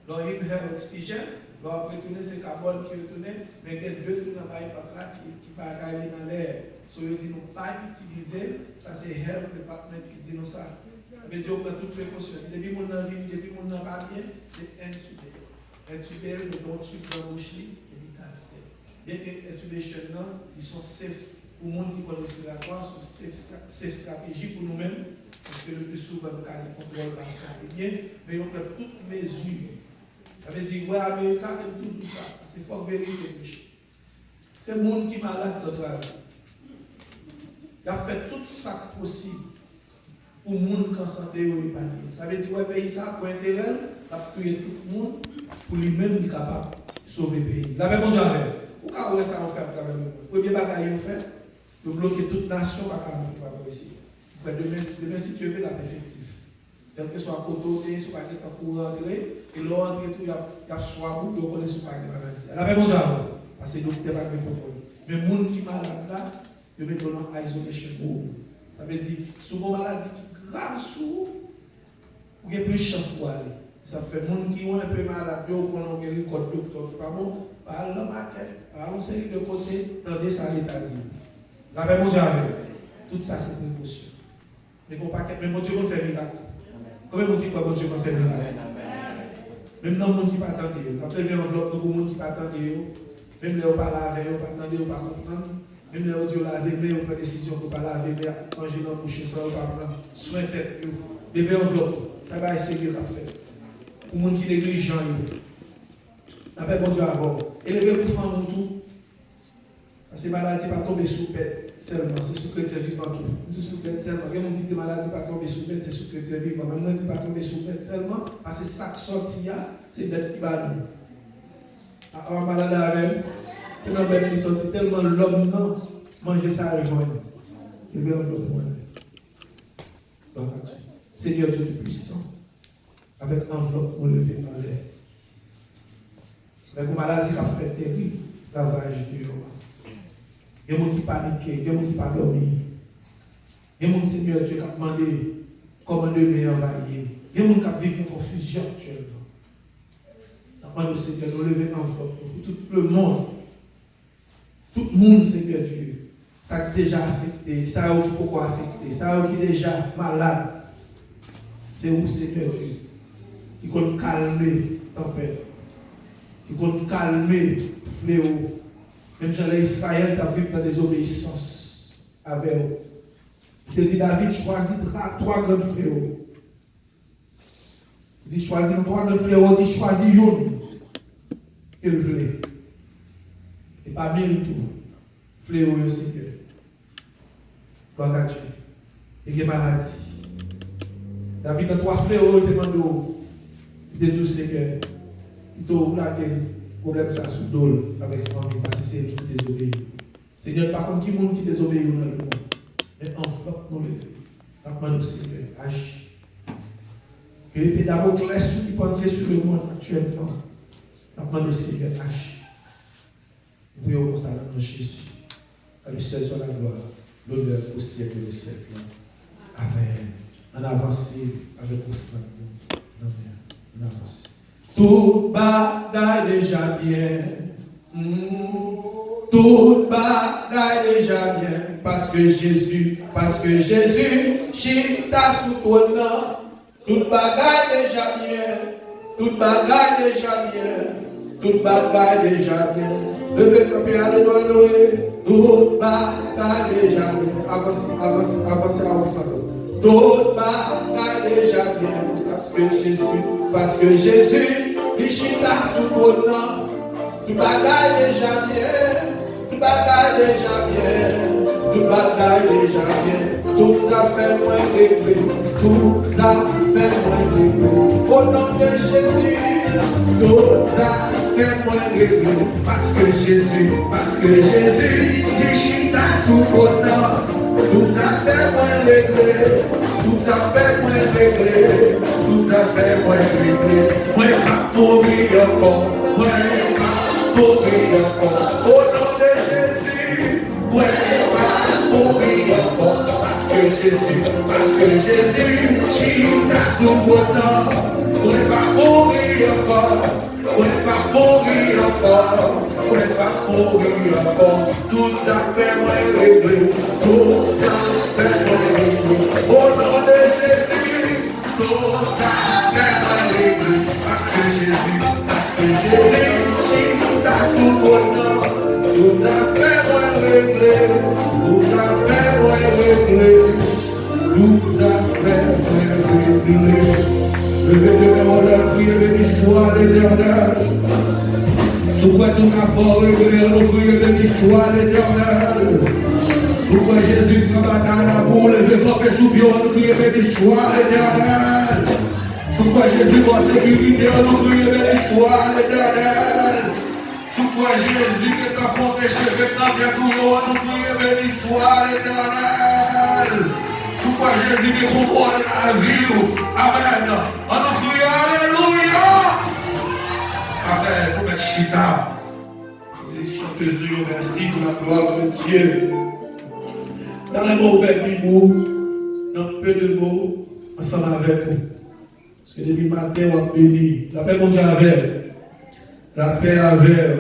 Donc, inhale l'oxygène, donc après tourner ce carbone qui retourne, mais il y a deux tours dans le là qui bagaillent dans l'air. So, il dit nous pas utiliser, ça c'est Health Department qui dit nous ça. Ça veut dire qu'on prend toutes les précautions. Depuis mon vie, depuis mon pas bien, c'est intubé. Intubé, le don sucre dans la bouche, et puis cancer. Bien que l'intubation, ils sont safe pour les gens qui connaissent respiratoire, sont safe stratégie pour nous-mêmes, parce que le plus souvent, nous avons contrôle la stratégie, mais on prend toutes mesures. Ça veut dire, ouais, Américain, tout ça, c'est fort vérité. C'est le monde qui est malade qui travaille. Il a fait tout ça possible pour les gens qui sont santé ou épanouis. Ça veut dire que le pays, ça, pour intérêt, il a créé tout le monde pour lui-même être capable de sauver le pays. La même chose avec. Pourquoi ça on fait quand même? Le premier bagage qu'on fait, de bloquer toute nation par ici. Demain, si tu veux, la effectif. Quel que soit côté, soit pas pour rentrer, et l'autre, il y a soit vous, vous connaissez pas de maladie. La même chose avec. Parce que nous ne pouvons pas faire. Mais les gens qui sont malades là, ils mettent dans l'isolation. Ça veut dire, si vous avez une maladie qui est grave, vous avez plus de chance pour aller. Ça fait des gens qui ont un peu malade, qui ont un code docteur, pas bon, parlez dans la maquette, parlez en série de côté, tendez ça à l'état dit. La même chose avec. Tout ça, c'est une précaution. Mais mon Dieu va faire miracle. Combien de gens qui croient que mon Dieu va faire miracle? Même dans le monde qui ne pas attendre, quand il y a une enveloppe, dans le monde qui ne pas attendre, même les gens pas laver, ils ne pas attendre, ils ne pas comprendre. Même les audios laver, mais on prend décision pour ne pas laver, mais manger dans la bouche, ça, on pas prendre soin de tête. Bébé enveloppe, ça va essayer de faire. Pour les gens qui sont négligents, après bon Dieu avant. Élever pour faire mon tout. Parce que la maladie ne pas tomber sous bête seulement, c'est sous chrétien vivant tout. Tout sous bête seulement. Il y a des gens qui disent que la maladie ne pas tomber sous bête, c'est sous chrétien vivant. Mais moi, je ne dis pas tomber sous bête seulement, parce que ça qui sortit, c'est bête qui va nous. Alors, malade avec, c'est dans bête qui sortit, tellement l'homme non, manger ça avec moi. Je vais envelopper moi. Seigneur Dieu Tout-Puissant, avec enveloppe pour lever dans l'air. C'est une maladie qui a fait terrible, ravage de l'homme. Il y a des gens qui paniquent, il y a des gens qui ne pas dormir. Il y a des gens, Seigneur Dieu, qui ont demandé comment demain envahir. Il y a des gens qui vivent une confusion actuellement. Après, nous, Seigneur, nous lever enveloppe pour tout le monde. Tout le monde, Seigneur Dieu, ça qui est déjà affecté, ça qui est pourquoi affecté, ça qui est déjà malade. C'est où, Seigneur Dieu, qui peut calmer la tempête, qui peut calmer le fléau. Même Jean Israël, tu as vu dans des obéissances avec eux. Il dit David choisit trois grands fléaux. Il dit choisis trois grands fléaux, il dit choisis une. Il voulait. Et pas mille tout. Fléau, Seigneur. Gloire à Dieu. Et qui est maladie. David, dans trois fléaux, il demande il dit tout, Seigneur. Il t'a oublié le problème ça sous dol avec la famille parce que c'est lui qui désobéit. Seigneur, par contre, qui monde qui désobéit dans le monde. Mais enveloppe nous le fait. Après nous, Seigneur, agis. Que les pédagogues laissent qui pendent sur le monde actuellement. Après nous, Seigneur, agis. Nous prions pour ça dans Jésus. À lui seul soit la gloire, l'honneur au siècle des siècles. Amen. On avance avec vous. Amen. On avance. Tout bagaille déjà bien. Tout bagaille déjà bien. Parce que Jésus, chita sous ton nom. Tout bagaille déjà bien. Tout bagaille déjà bien. Tout bagaille déjà bien. Levez ton pied, alléluia. Tout bagaille déjà bien. Avancez à vous. Tout bagaille déjà bien. Parce que Jésus, il chita sous ton nom. Tout bagaille déjà bien. Tout bagaille déjà bien. Tout bagaille déjà bien. Tout ça fait moins réglé. Tout ça fait moins réglé. Au nom de Jésus, tout ça fait moins réglé. Parce que Jésus, dit chita sous ton nom. Tout ça fait moins réglé. Tout ça fait moins réglé. Tout ça fait moins réglé. Moi, pas mourir encore. Moi, pas mourir encore. Au nom de Jésus, moi, pas mourir encore. Parce que Jésus, chita sous ton nom. Moi, pas mourir encore. Moi, pas mourir encore. Moi, pas mourir encore. Tout ça fait moins réglé. Tout ça fait moins réglé. Au nom de Jésus, tout ça fait moins réglé. Parce que Jésus, chita sous ton nom. Tout ça fait moins réglé. Tout ça fait moins réglé. Tout ça fait moins réglé. Levez-le en la prière béni soit l'Éternel. Sous quoi tout a fort réglé, nous prions béni soit l'Éternel. Sous quoi Jésus prend bataille pour lever camper sous pied, nous prions béni soit l'Éternel. Sous quoi Jésus va sécurité, nous prions béni soit l'Éternel. Sous quoi Jésus est à protéger maintenant bien tout, nous prions béni soit l'Éternel. Sous quoi Jésus est contrôle la vie. Amen. On nous prie, alléluia. Amen. Pour mettre chita. Les chanteuses de Dieu, merci pour la gloire de Dieu. Dans les mauvais mots, dans peu de mots, ensemble avec vous. Parce que depuis le matin, on a béni. La paix mondiale avec. La paix avec.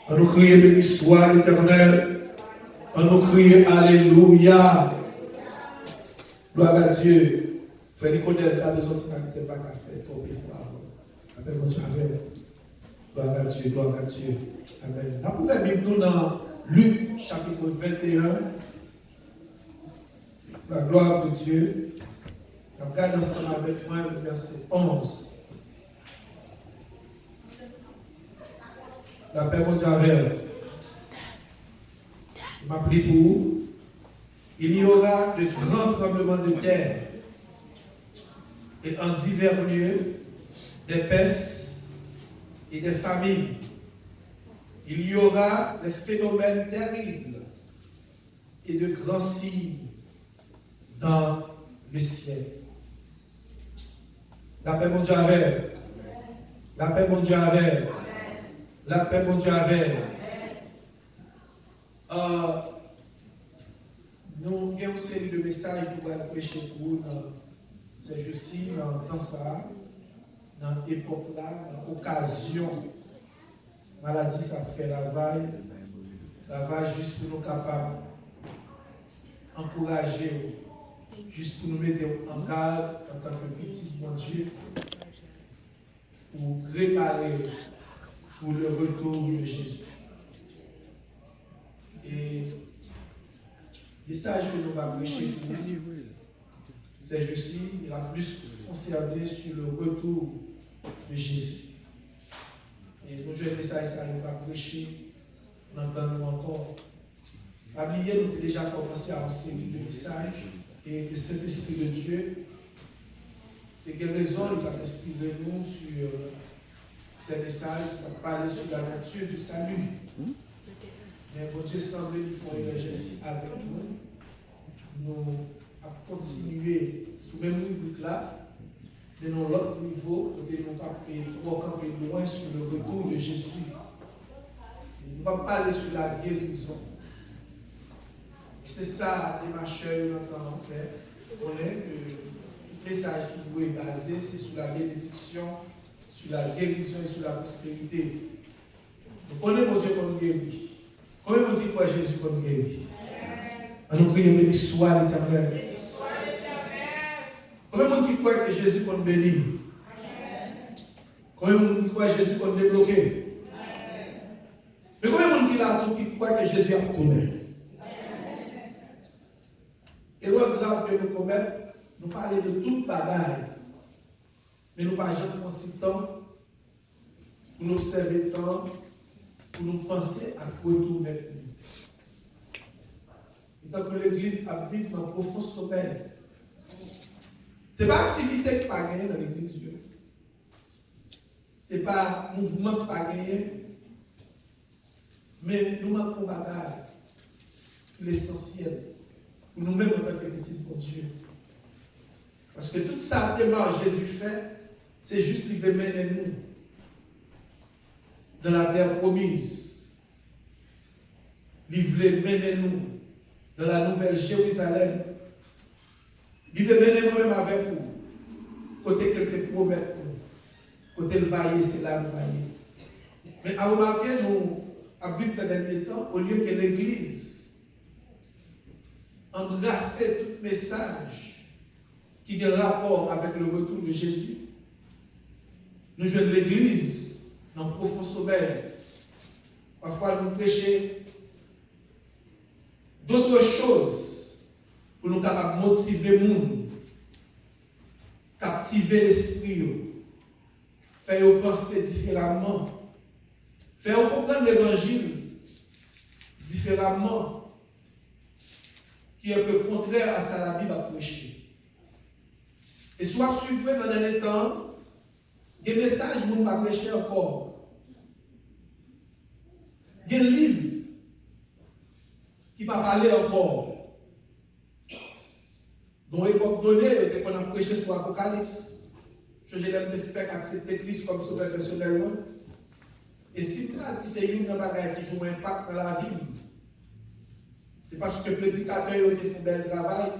On nous crie béni soit l'Éternel. On nous crie alléluia. Gloire à Dieu. Frère Nicodème, la besoin de ce n'était pas qu'à faire. Pour bien voir. La paix mondiale avec. Gloire à Dieu, gloire à Dieu. Amen. La première Bible, nous dans Luc, chapitre 21. La gloire de Dieu. On regarde ensemble avec moi le verset 11. La paix mondiale. Je m'appelle pour vous. Il y aura de grands tremblements de terre et en divers lieux des pestes et des famines. Il y aura des phénomènes terribles et de grands signes dans le ciel. La paix mondiale. La paix mondiale. La paix mondiale. Nous avons une série de messages que nous allons prêcher pour vous dans ces jours-ci, dans ça, dans l'époque là, dans l'occasion, maladie ça fait lavage juste pour nous capables d'encourager, juste pour nous mettre en garde en tant que petit bon Dieu, pour préparer pour le retour de Jésus. Et le message que nous allons prêcher, c'est juste, il a plus concerné sur le retour de Jésus. Et nous, je message, ça nous va prêcher, nous entendons encore. Oubliez, nous avons déjà commencé à enseigner le message et le Saint-Esprit de Dieu. Et quelle raison il va inspirer nous sur ces messages, il va parler sur la nature du salut. Mais bon Dieu semble qu'il faut émerger avec nous. Nous allons continuer sur le même niveau là, mais dans l'autre niveau, nous ne pouvons pas camper loin sur le retour de Jésus. Nous allons parler sur la guérison. C'est ça, les machins, nous entendons faire. On est le message qui vous est basé, c'est sur la bénédiction, sur la guérison et sur la prospérité. Nous connaissons mon Dieu comme guéri. Combien vous dites quoi Jésus comme guéri? Nous prions, béni soit l'Éternel. Combien vous dites quoi que Jésus comme béni? Combien vous dites quoi Jésus comme débloqué? Mais combien vous dites là tout qui croit que Jésus a tourné? Et l'autre grave que nous commettons, nous parlons de toute bagaille. Mais nous ne parlons pas de petit temps pour nous observer le temps, pour nous penser à retourner avec nous. Et tant que l'Église a vécu dans un profond sommeil, ce n'est pas activité qui pas gagné dans l'Église. Ce n'est pas mouvement qui pas gagné. Mais nous manquons bagaille, l'essentiel, pour nous-mêmes en tant que petits pour Dieu. Parce que tout ça que Jésus fait, c'est juste qu'il veut mener nous dans la terre promise. Il veut mener nous dans la nouvelle Jérusalem. Il veut mener nous-mêmes avec vous. Côté que te promet nous. Côté le vaillé, c'est là le vaillé. Mais à remarquer, nous, à vivre dans dernier temps, au lieu que l'Église embrassait tout message qui a rapport avec le retour de Jésus, nous jouons l'Église dans le profond sommeil. Parfois, nous prêchons d'autres choses pour nous capables de motiver le monde, captiver l'esprit, faire penser différemment, faire comprendre l'évangile différemment, qui est un peu contraire à ça la Bible a prêché. Et soit suivre dans le dernier temps, des messages que nous ne pas prêcher encore. Des livres qui ne pas parler encore. Dans l'époque donnée, on a prêché sur l'Apocalypse. Je l'aime de faire accepter Christ comme sauveur personnellement. Et si tu as dit c'est une bagaille qui joue un impact dans la vie, c'est parce que le prédicateur a fait un bel travail,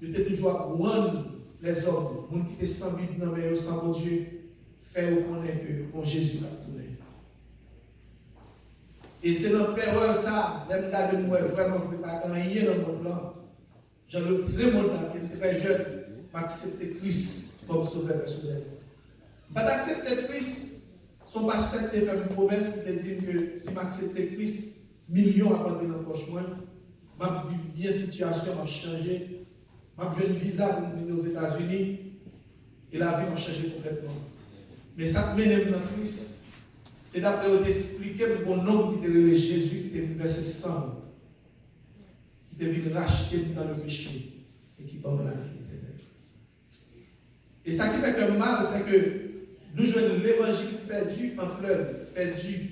il était toujours à rendre les hommes, les gens qui étaient sans but, mais sans bon Dieu, faire reconnaître que Jésus a tourné. Et c'est notre période ça, les gars de nous vraiment pas rien dans notre plan. J'ai le très bon là, qui est très jeune, m'accepter Christ comme sauveur personnel. Pas d'accepter Christ, son pasteur t'a fait une promesse qui te dit que si m'accepter Christ, millions à rentrer dans le poche moi, m'a vu bien situation, m'a changé, m'a vu un visa pour venir aux États-Unis, et la vie m'a changé complètement. Mais ça mène dans Christ. C'est d'après expliquer le bon homme qui était révélé Jésus, qui était venu verser sang, qui était venu racheter dans le péché et qui parle la vie éternelle. Et ça qui fait que mal, c'est que nous jouons l'évangile perdu en fleuve, perdu,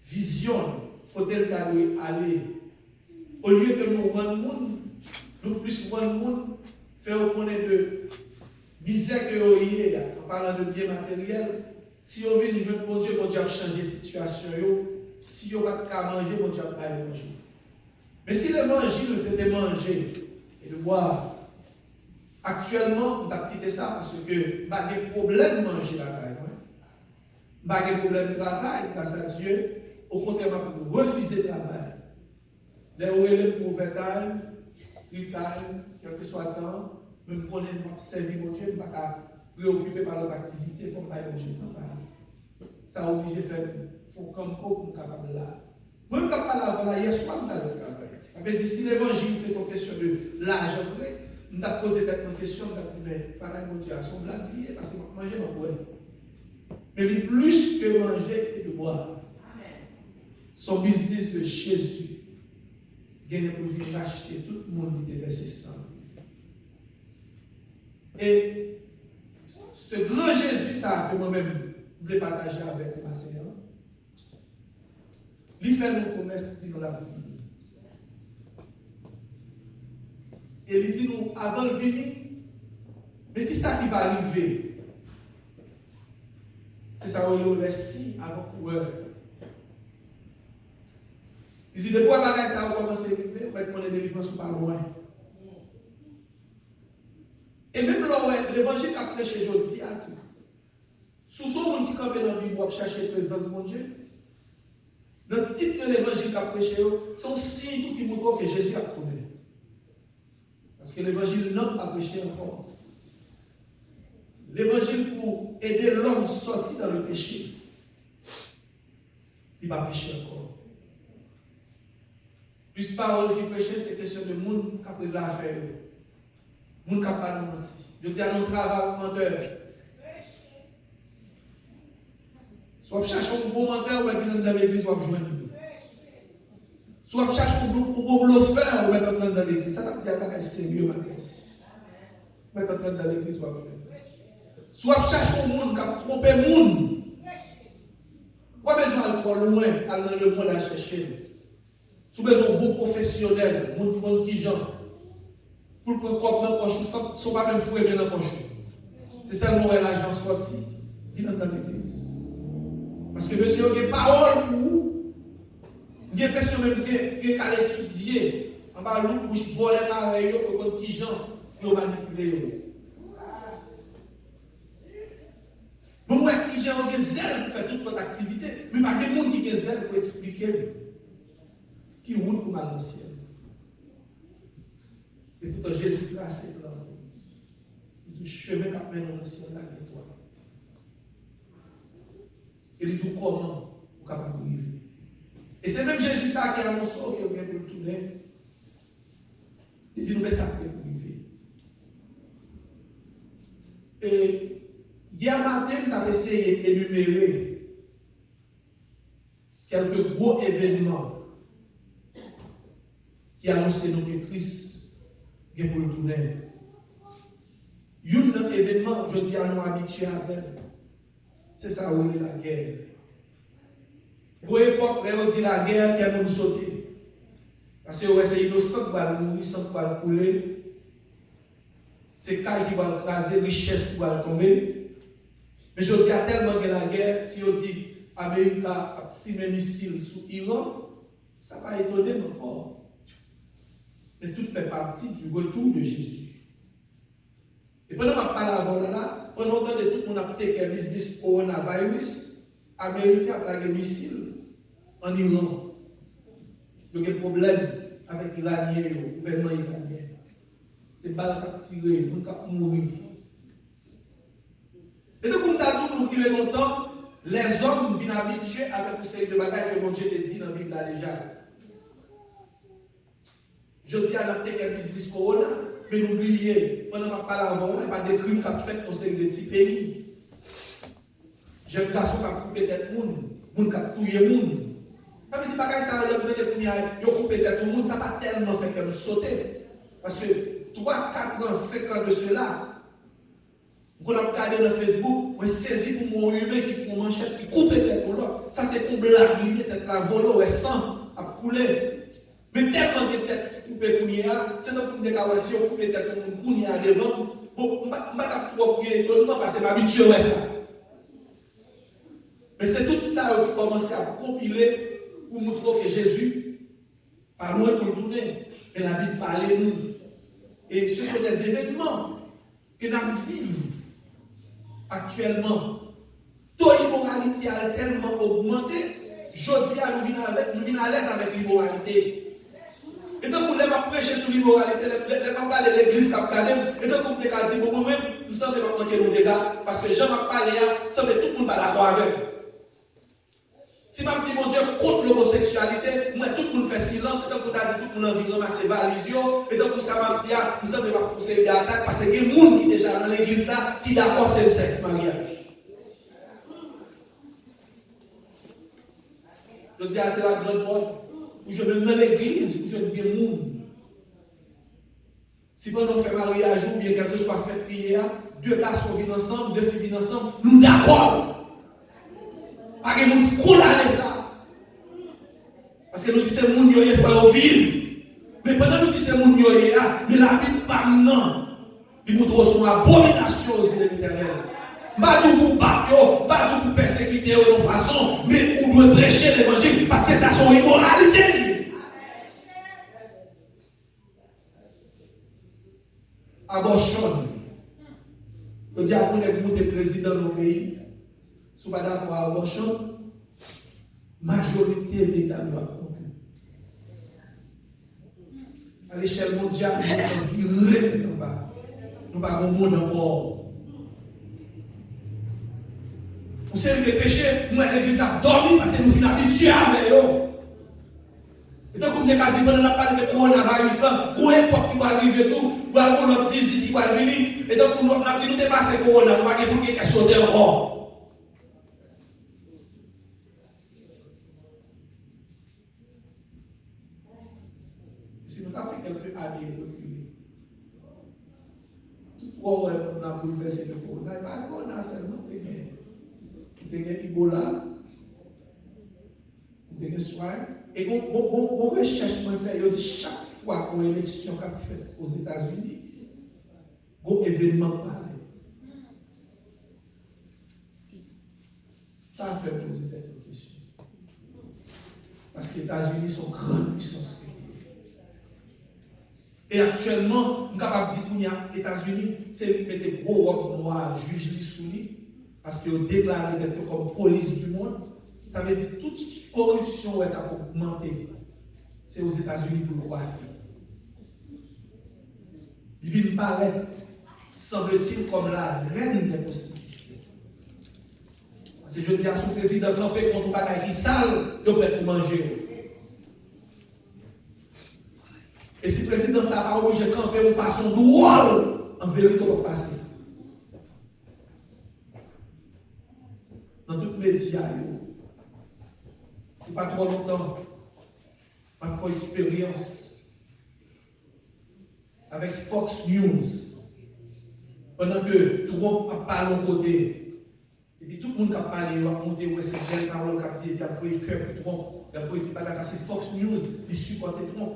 vision, faut-il aller. Au lieu que nous rendons le monde, nous plus rendre le monde, faire reconnaître de misère que vous avez, en parlant de biens matériels. Si vous venez de bon Dieu a changé la situation. Si vous n'avez pas manger, bon Dieu n'a pas manger. Mais si l'évangile c'était manger et de boire, Actuellement, on a quitté ça parce que je n'ai pas de problème de manger la caille. Je n'ai pas de problème de travail, grâce à Dieu. Au contraire, je refuser le travail. Les relais pour overtime, free time, quel que soit le temps, je me connais, je servir mon Dieu, je ne suis pas préoccupé par l'autre activité, il faut que je manger le travail. Ça oblige de faire, il faut comme pour être capable de là. Moi, je ne suis pas là, hier soir, vous allez travailler. Ça veut dire, si l'évangile, c'est une question de l'argent, je me posé une question, je me dis, mais pareil, mon Dieu, à son blague, parce que manger, je boire. Mais il plus que manger et de boire. Son business de Jésus, il pour venir acheter tout le monde qui était versé sang. Et ce grand Jésus, ça, que moi-même, je voulais partager avec vous matin, il fait nos promesses qui nous l'a vie. Et il dit nous, avant de venir, mais qui ça qui va arriver? C'est ça où il laisse avant coureur. Il dit, depuis que ça a commencé à arriver, on va être délivrance pas loin. Et même l'évangile qu'a prêché aujourd'hui, sous son monde qui campait dans la Bible pour chercher la présence de mon Dieu, le titre de l'évangile qu'a prêché, sont signes qui montrent que Jésus a tourné. Parce que l'évangile n'a pas prêché encore. L'évangile pour aider l'homme à sortir dans le péché, il va prêcher encore. Plus parole qui prêche, c'est question de monde qui a pris de l'affaire. Monde qui n'a pas de menti. Je dis à nos travail menteur. Soit vous cherchez un bon menteur, ou bien dans l'église, soit vous jouez. Soit vous cherchez un bon bluffeur, ou bien dans l'église. Ça veut dire que c'est sérieux maintenant. Ou bien dans l'église, soit vous jouez. Soit vous cherchez un monde qui a trompé le monde. Pas besoin d'aller loin, aller dans le monde à chercher. Si vous avez un bon professionnel, monde qui genre, pour prendre corps dans le poche, sans pas même fouiller bien dans le poche. C'est seulement l'argent sorti, qui est dans l'église. Parce que monsieur, il y a des paroles pour vous. Il y a des questions même qui allent étudier. En bas, l'autre bouche voler pareil, pour qui genre, qui ont manipulé. Bon, ouais, qui ont des zèle pour faire toute votre activité, mais pas des gens qui ont des zèle pour expliquer. Qui roule pour mal ancien. Et pourtant Jésus trace ses plans. Il dit chemin qui mène dans l'ancien là de toi. Et il dit comment vous capable de vivre. Et c'est même Jésus ça qui a annoncé qu'il vient pour le tourner. Il dit nous mais ça pour vivre. Et hier matin, nous avons essayé d'énumérer quelques gros événements qui annonce nous que Christ est pour le tourner. Un événement, je dis à nous habitués avec, c'est ça où il y a la guerre. Pour l'époque, on dit la guerre, qu'elle nous sauter. Parce que c'est innocent qui va mourir, sans qui va couler. C'est caille qui va écraser, richesse qui va tomber. Mais je dis à tellement que la guerre, si on dit Amérique a 6 000 missiles sur l'Iran, ça va étonner encore. Mais tout fait partie du retour de Jésus. Et pendant que je parle avant là, pendant que tout le monde a pris un business coronavirus, l'Amérique a pris un missile en Iran. Il y a des problèmes avec l'Iranien, le gouvernement iranien. C'est balle qui a tiré, on a mourir. Et donc, comme nous qui est longtemps, les hommes viennent habitués avec une série de bagages que mon Dieu te dit dans la Bible déjà. Je dis à la tête qu'elle business corona, mais n'oubliez, pendant que je parle avant, il n'y a pas de crimes qui ont fait au sein de petits pays. J'aime garçon qui a coupé tête monde, monde qui a tué monde. Ça veut dire que ça a coupé tête tout le monde, ça n'a pas tellement fait qu'elle sauter. Parce que 3, 4 ans, 5 ans de cela, vous avez regardé dans Facebook, vous saisi pour mon humain qui pour manchette qui coupe tête pour l'autre. Ça c'est pour blaguer, tête la volo, et sang à couler. Mais tellement de têtes qui coupent Kounia, c'est notre coup de si on coupe les têtes de Kounia devant. Bon, je ne vais pas trop étonnement parce que je m'habitue à ça. Mais c'est tout ça qui commence à compiler pour montrer que Jésus, pas loin pour le tourner, mais la Bible parle nous. Et ce sont des événements que nous vivons actuellement, taux d'immoralité a tellement augmenté, je dis à nous venons à l'aise avec l'immoralité. Et donc, vous n'avez pas prêché sur l'immoralité, vous n'avez pas parlé de l'église capitale, et donc, vous n'avez pas dit, bon, moi-même, nous sommes pas manquer nos dégâts, parce que Jean m'a parlé, tout le monde va d'accord avec. Si je dis, mon Dieu, contre l'homosexualité, moi, tout le monde fait silence, et donc, vous avez dit, tout le monde a envie de ramasser valises, et donc, ça m'a dit, nous sommes pas pousser des attaques, parce qu'il y a des gens qui déjà dans l'église là, qui d'accord c'est le sexe mariage. Je dis, c'est la grande porte. Où je me mets dans l'église, où je ne bien monde. Si pendant fait mariage ou bien quelque chose soit fait prier, deux garçons viennent ensemble, deux filles viennent ensemble, nous d'accord. Pas que nous condamnons ça. Parce que nous disons que nous il faut vivre. Mais pendant que nous disons que nous mais la Bible pas non. Il nous trouve son abomination aux yeux de l'Éternel. Pas du pour battre, pas du pour persécuter de façon, mais on doit prêcher l'évangile parce que ça sont immoralité. Abortion. Le diable est président de nos pays. Si vous êtes d'accord avec l'abortion, majorité d'États doivent compter. À l'échelle mondiale, nous ne sommes pas un monde encore. Vous savez que le péché, nous, l'église a dormi parce que nous sommes habitués avec eux. Et donc, comme nous avons dit, pendant la parole de coronavirus, nous avons époque qui va arriver tout, nous avons notre disease qui va venir. Et donc, nous avons dit, nous dépassons le corona, nous avons dit, nous sauter encore. Si nous avons fait quelques années reculer, pourquoi on a bouleversé le corona? Il n'y a pas de corona seulement. Vous avez Ebola, vous avez soin. Et on recherche, moi, faire, dit chaque fois qu'on a une élection qu'a faite aux États-Unis, un événement pareil. Ça fait poser des questions. Parce que les États-Unis sont grande puissance. Et actuellement, nous sommes capables de dire que les États-Unis, c'est mettre des gros robes noirs, juge sous lui. Parce qu'ils ont déclaré d'être comme police du monde, ça veut dire que toute corruption est à augmenter. C'est aux États-Unis pour le coiffer. Il vient paraître, semble-t-il, comme la reine des prostitutions. Parce que je dis à son président campé contre son bagage qui sale, il peut pour manger. Et si le président ça va obliger de camper de façon drôle, en vérité, on va passer. Dans tous les médias, il n'y a pas trop longtemps, ma foi expérience avec Fox News, pendant que Trump a parlé de côté, et puis tout le monde a parlé, il a monté, ouais, c'est belle parole qui a dit, il a pris le cœur pour Trump, il a pris le cœur parce que Fox News, il supportait Trump.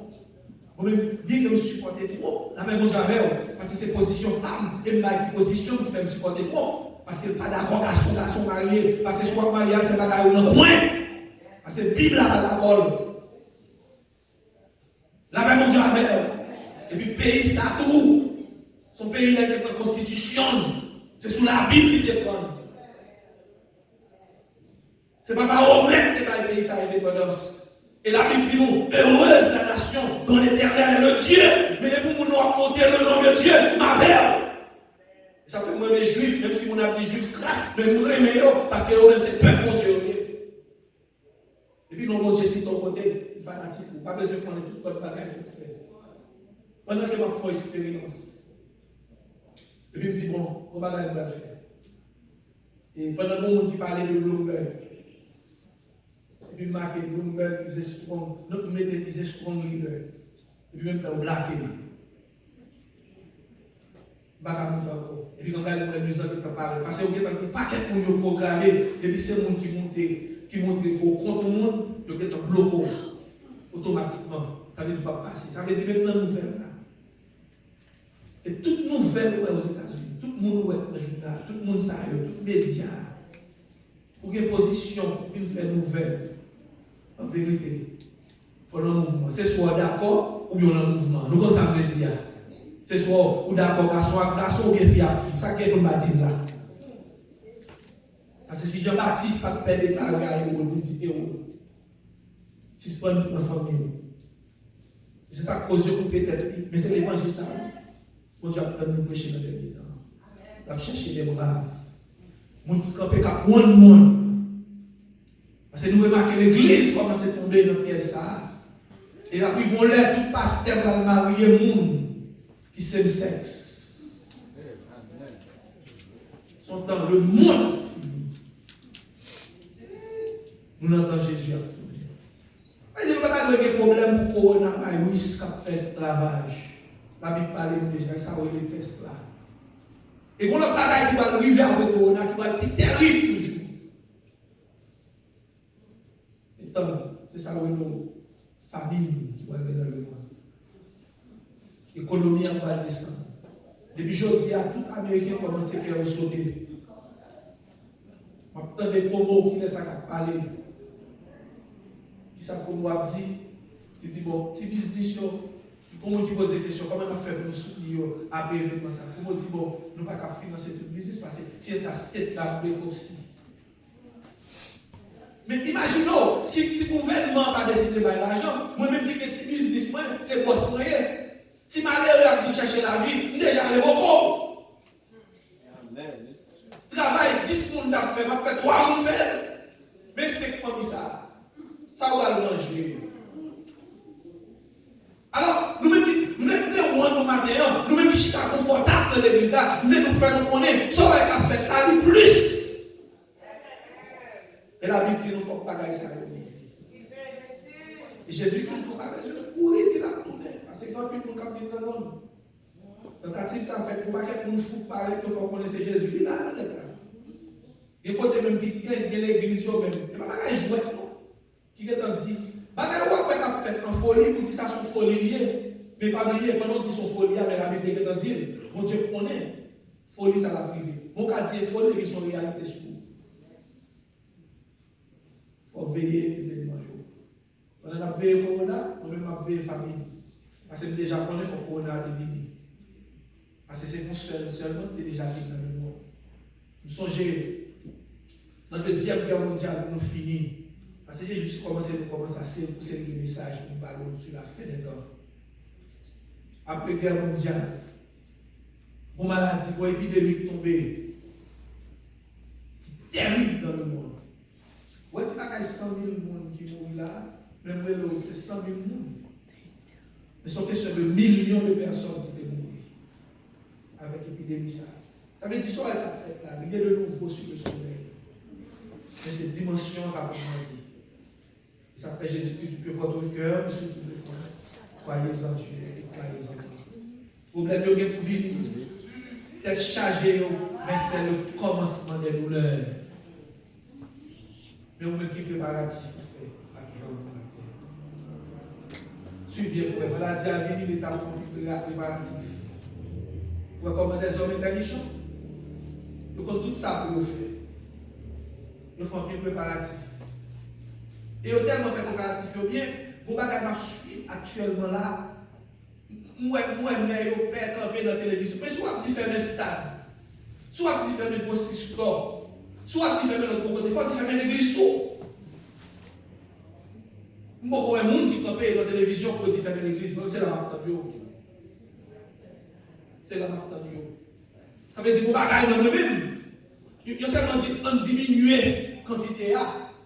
Moi-même, bien que je supporte Trump, la même chose avec parce que c'est position femme, et ma position qui fait me supporter Trump. Parce qu'il n'est pas d'accord garçon marié, parce que soit marié, c'est pas d'accord dans le coin. Parce que la Bible n'a pas d'accord. La même chose avec elle. Et puis, le pays, ça tout. Son pays, il a une constitution. C'est sous la Bible qu'il dépend. C'est pas par Romain qui va le pays, ça a l'indépendance. Et la Bible dit nous, heureuse la nation dont l'Éternel est le Dieu. Mais les gens nous ont monté le nom de Dieu, ma mère. Ça fait moi mes juifs, même si mon a dit juif classe, mais moi meilleur parce que eux c'est peuple mon Dieu. Et puis non mon Dieu si ton côté fanatique, pas besoin de prendre tout votre bagage pour faire. Pendant que ma foi expérience. Et puis il me dit bon, on va aller faire. Et pendant que mon qui parlait de Bloomberg, et puis marqué Bloomberg is a strong, notre méthode is a strong leader. Et puis même temps blacké. Et puis quand on a les musées qui parlent, parce que vous avez un paquet de gens programmés, et puis c'est les gens qui montrent au compte du monde, ils sont bloqués automatiquement. Ça veut dire pas passer. Ça veut dire même dans la nouvelle là. Et toute nouvelle aux États-Unis, tout le monde dans le journal, tout le monde sait, tout les médias, pour une position, pour une faire nouvelle, en vérité, pour le mouvement. C'est soit d'accord ou bien le mouvement. Nous, comme ça veut dire. C'est soit ou d'accord, garçon ou bien fille à fille. Ça qui est pour me dire là. Parce que si Jean-Baptiste pas de déclarer à eux, il dit si c'est pas une famille. C'est ça que cause pour peut-être, mais c'est l'évangile ça. Mon Dieu a nous prêcher dans le dernier temps. Il a cherché les braves. Mon qui campé cap monde. Parce que nous remarquons l'église commence à tomber dans pièce ça. Et après ils vont l'air tout pasteur dans le marié monde qui s'aime sexe. Sont dans le monde. Nous n'entendons Jésus à tout. Il n'y a pas de problème pour coronavirus qui a fait lavage. La Bible parle déjà, ça va les tests là. Et qu'on a pas qui va arriver avec le corona, qui va être terrible toujours. Et tant, c'est ça nos familles qui vont aller dans le monde. L'économie va descendre. Depuis aujourd'hui, tout Américain commence à faire sauter. Je vais des promos qui laissent à parler. Qui ça comme moi dit, il dit bon, petit business, comment tu poses des questions, comment on fait pour nous soutenir après l'événement ça. Comment dit bon, nous ne pouvons pas financer tout le business parce que si ça se tête là, aussi. Mais imaginons, si le gouvernement n'a pas décidé de faire l'argent, moi-même qui suis petit business, c'est quoi ce moyen? Si malheureux a venu chercher la vie, déjà arrivé au corps. Travail, 10 personnes a fait, m'a fait 3 personnes faire. Mais c'est comme ça. Ça va le manger. Alors, nous-mêmes qui nous matin, nous-mêmes qui sommes confortables dans l'église, nous nous faisons connaître, ça va être fait aller plus. Et la Bible dit nous ne faut pas gagner ça. Et Jésus-Christ ne faut pas gagner ça. Où est-il à tourner? Parce que quand nous sommes dans le monde, donc quand il ça fait pour pas que nous fous parler, il faut connaître Jésus, il est là. Et côté même qui gagne l'église, même, il ne va pas jouer. Qui est dit, bagay ou après fait en folie, pour dire ça son folie liée. Mais pas oublier, quand on dit son folie, mais la Bible qui est dit, mon Dieu connaît, folie ça la privé. Mon cas dit folie qui sont réalité sur vous. Il faut veiller événement. On a veillé Corona, on a veillé famille. Parce que déjà connaît faut Corona de l'idée. Parce que c'est mon seulement qui est déjà dit dans le monde. Nous songez, dans la deuxième guerre mondiale, nous finissons. Parce que Jésus commence à pousser des messages pour parler sur la fin des temps. Après la guerre mondiale, une maladie, une épidémie tombée, terrible dans le monde. Vous voyez, il y a 100 000 personnes qui mourent là, même c'est 100 000 personnes. Mais c'est une question de millions de personnes qui sont mortes avec l'épidémie. Ça veut dire que ça a fait là, il y a de nouveau sur le soleil. Mais cette dimension qu'a dit. Ça fait Jésus-Christ du plus votre cœur, de tout le monde. Croyez en Dieu et croyez en moi. Vous voulez bien pour vivre. Peut-être chargé, mais c'est le commencement des douleurs. Mais on me qui préparatif pour faire la terre. Suivez, vous voilà dire à venir l'état préparatif. Vous voyez des hommes intelligents. Vous avez tout ça pour vous faire. Vous faites un préparatif. Et au tellement fait préparatif, bien, vous bagage m'a suivi actuellement là. Moi, mais au père campé dans la télévision. Mais soit tu fais un stade, soit tu fais un poste sport, soit tu fais un autre côté, soit tu fais une église tout. Moi, il y a un monde qui campé dans la télévision pour faire une église, c'est la marque de Dieu. C'est la marque de Dieu. Ça veut dire que vous bagage dans nous-mêmes. Il y a seulement dit en diminuer la quantité.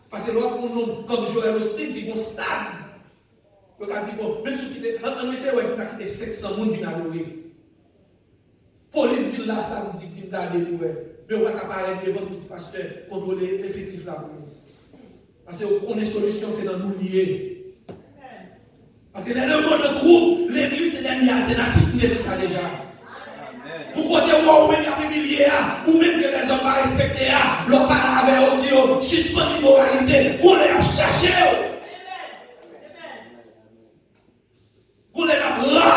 Parce que l'autre, comme Joël Austin, qui est stable. Le cas dit, bon, même si on essaie de quitter 500 personnes qui viennent adorer. Police vient là, ça nous dit qu'il vient d'aller pour eux. Mais on va pas paraître devant le petit pasteur, contrôler l'effectif là pour nous. Parce qu'on est solution, c'est dans nous lier. Parce que dans le monde de groupe, l'église, c'est une alternative qui est ça déjà. Pour côté où même il y a des milliers, ou même que les hommes pas respectés, leur parents avaient audio, suspendre l'immoralité, on les a cherchés. On les a là.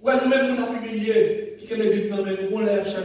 Ouais, nous-mêmes, on a pu milliers, qui est le but, on les a cherchés.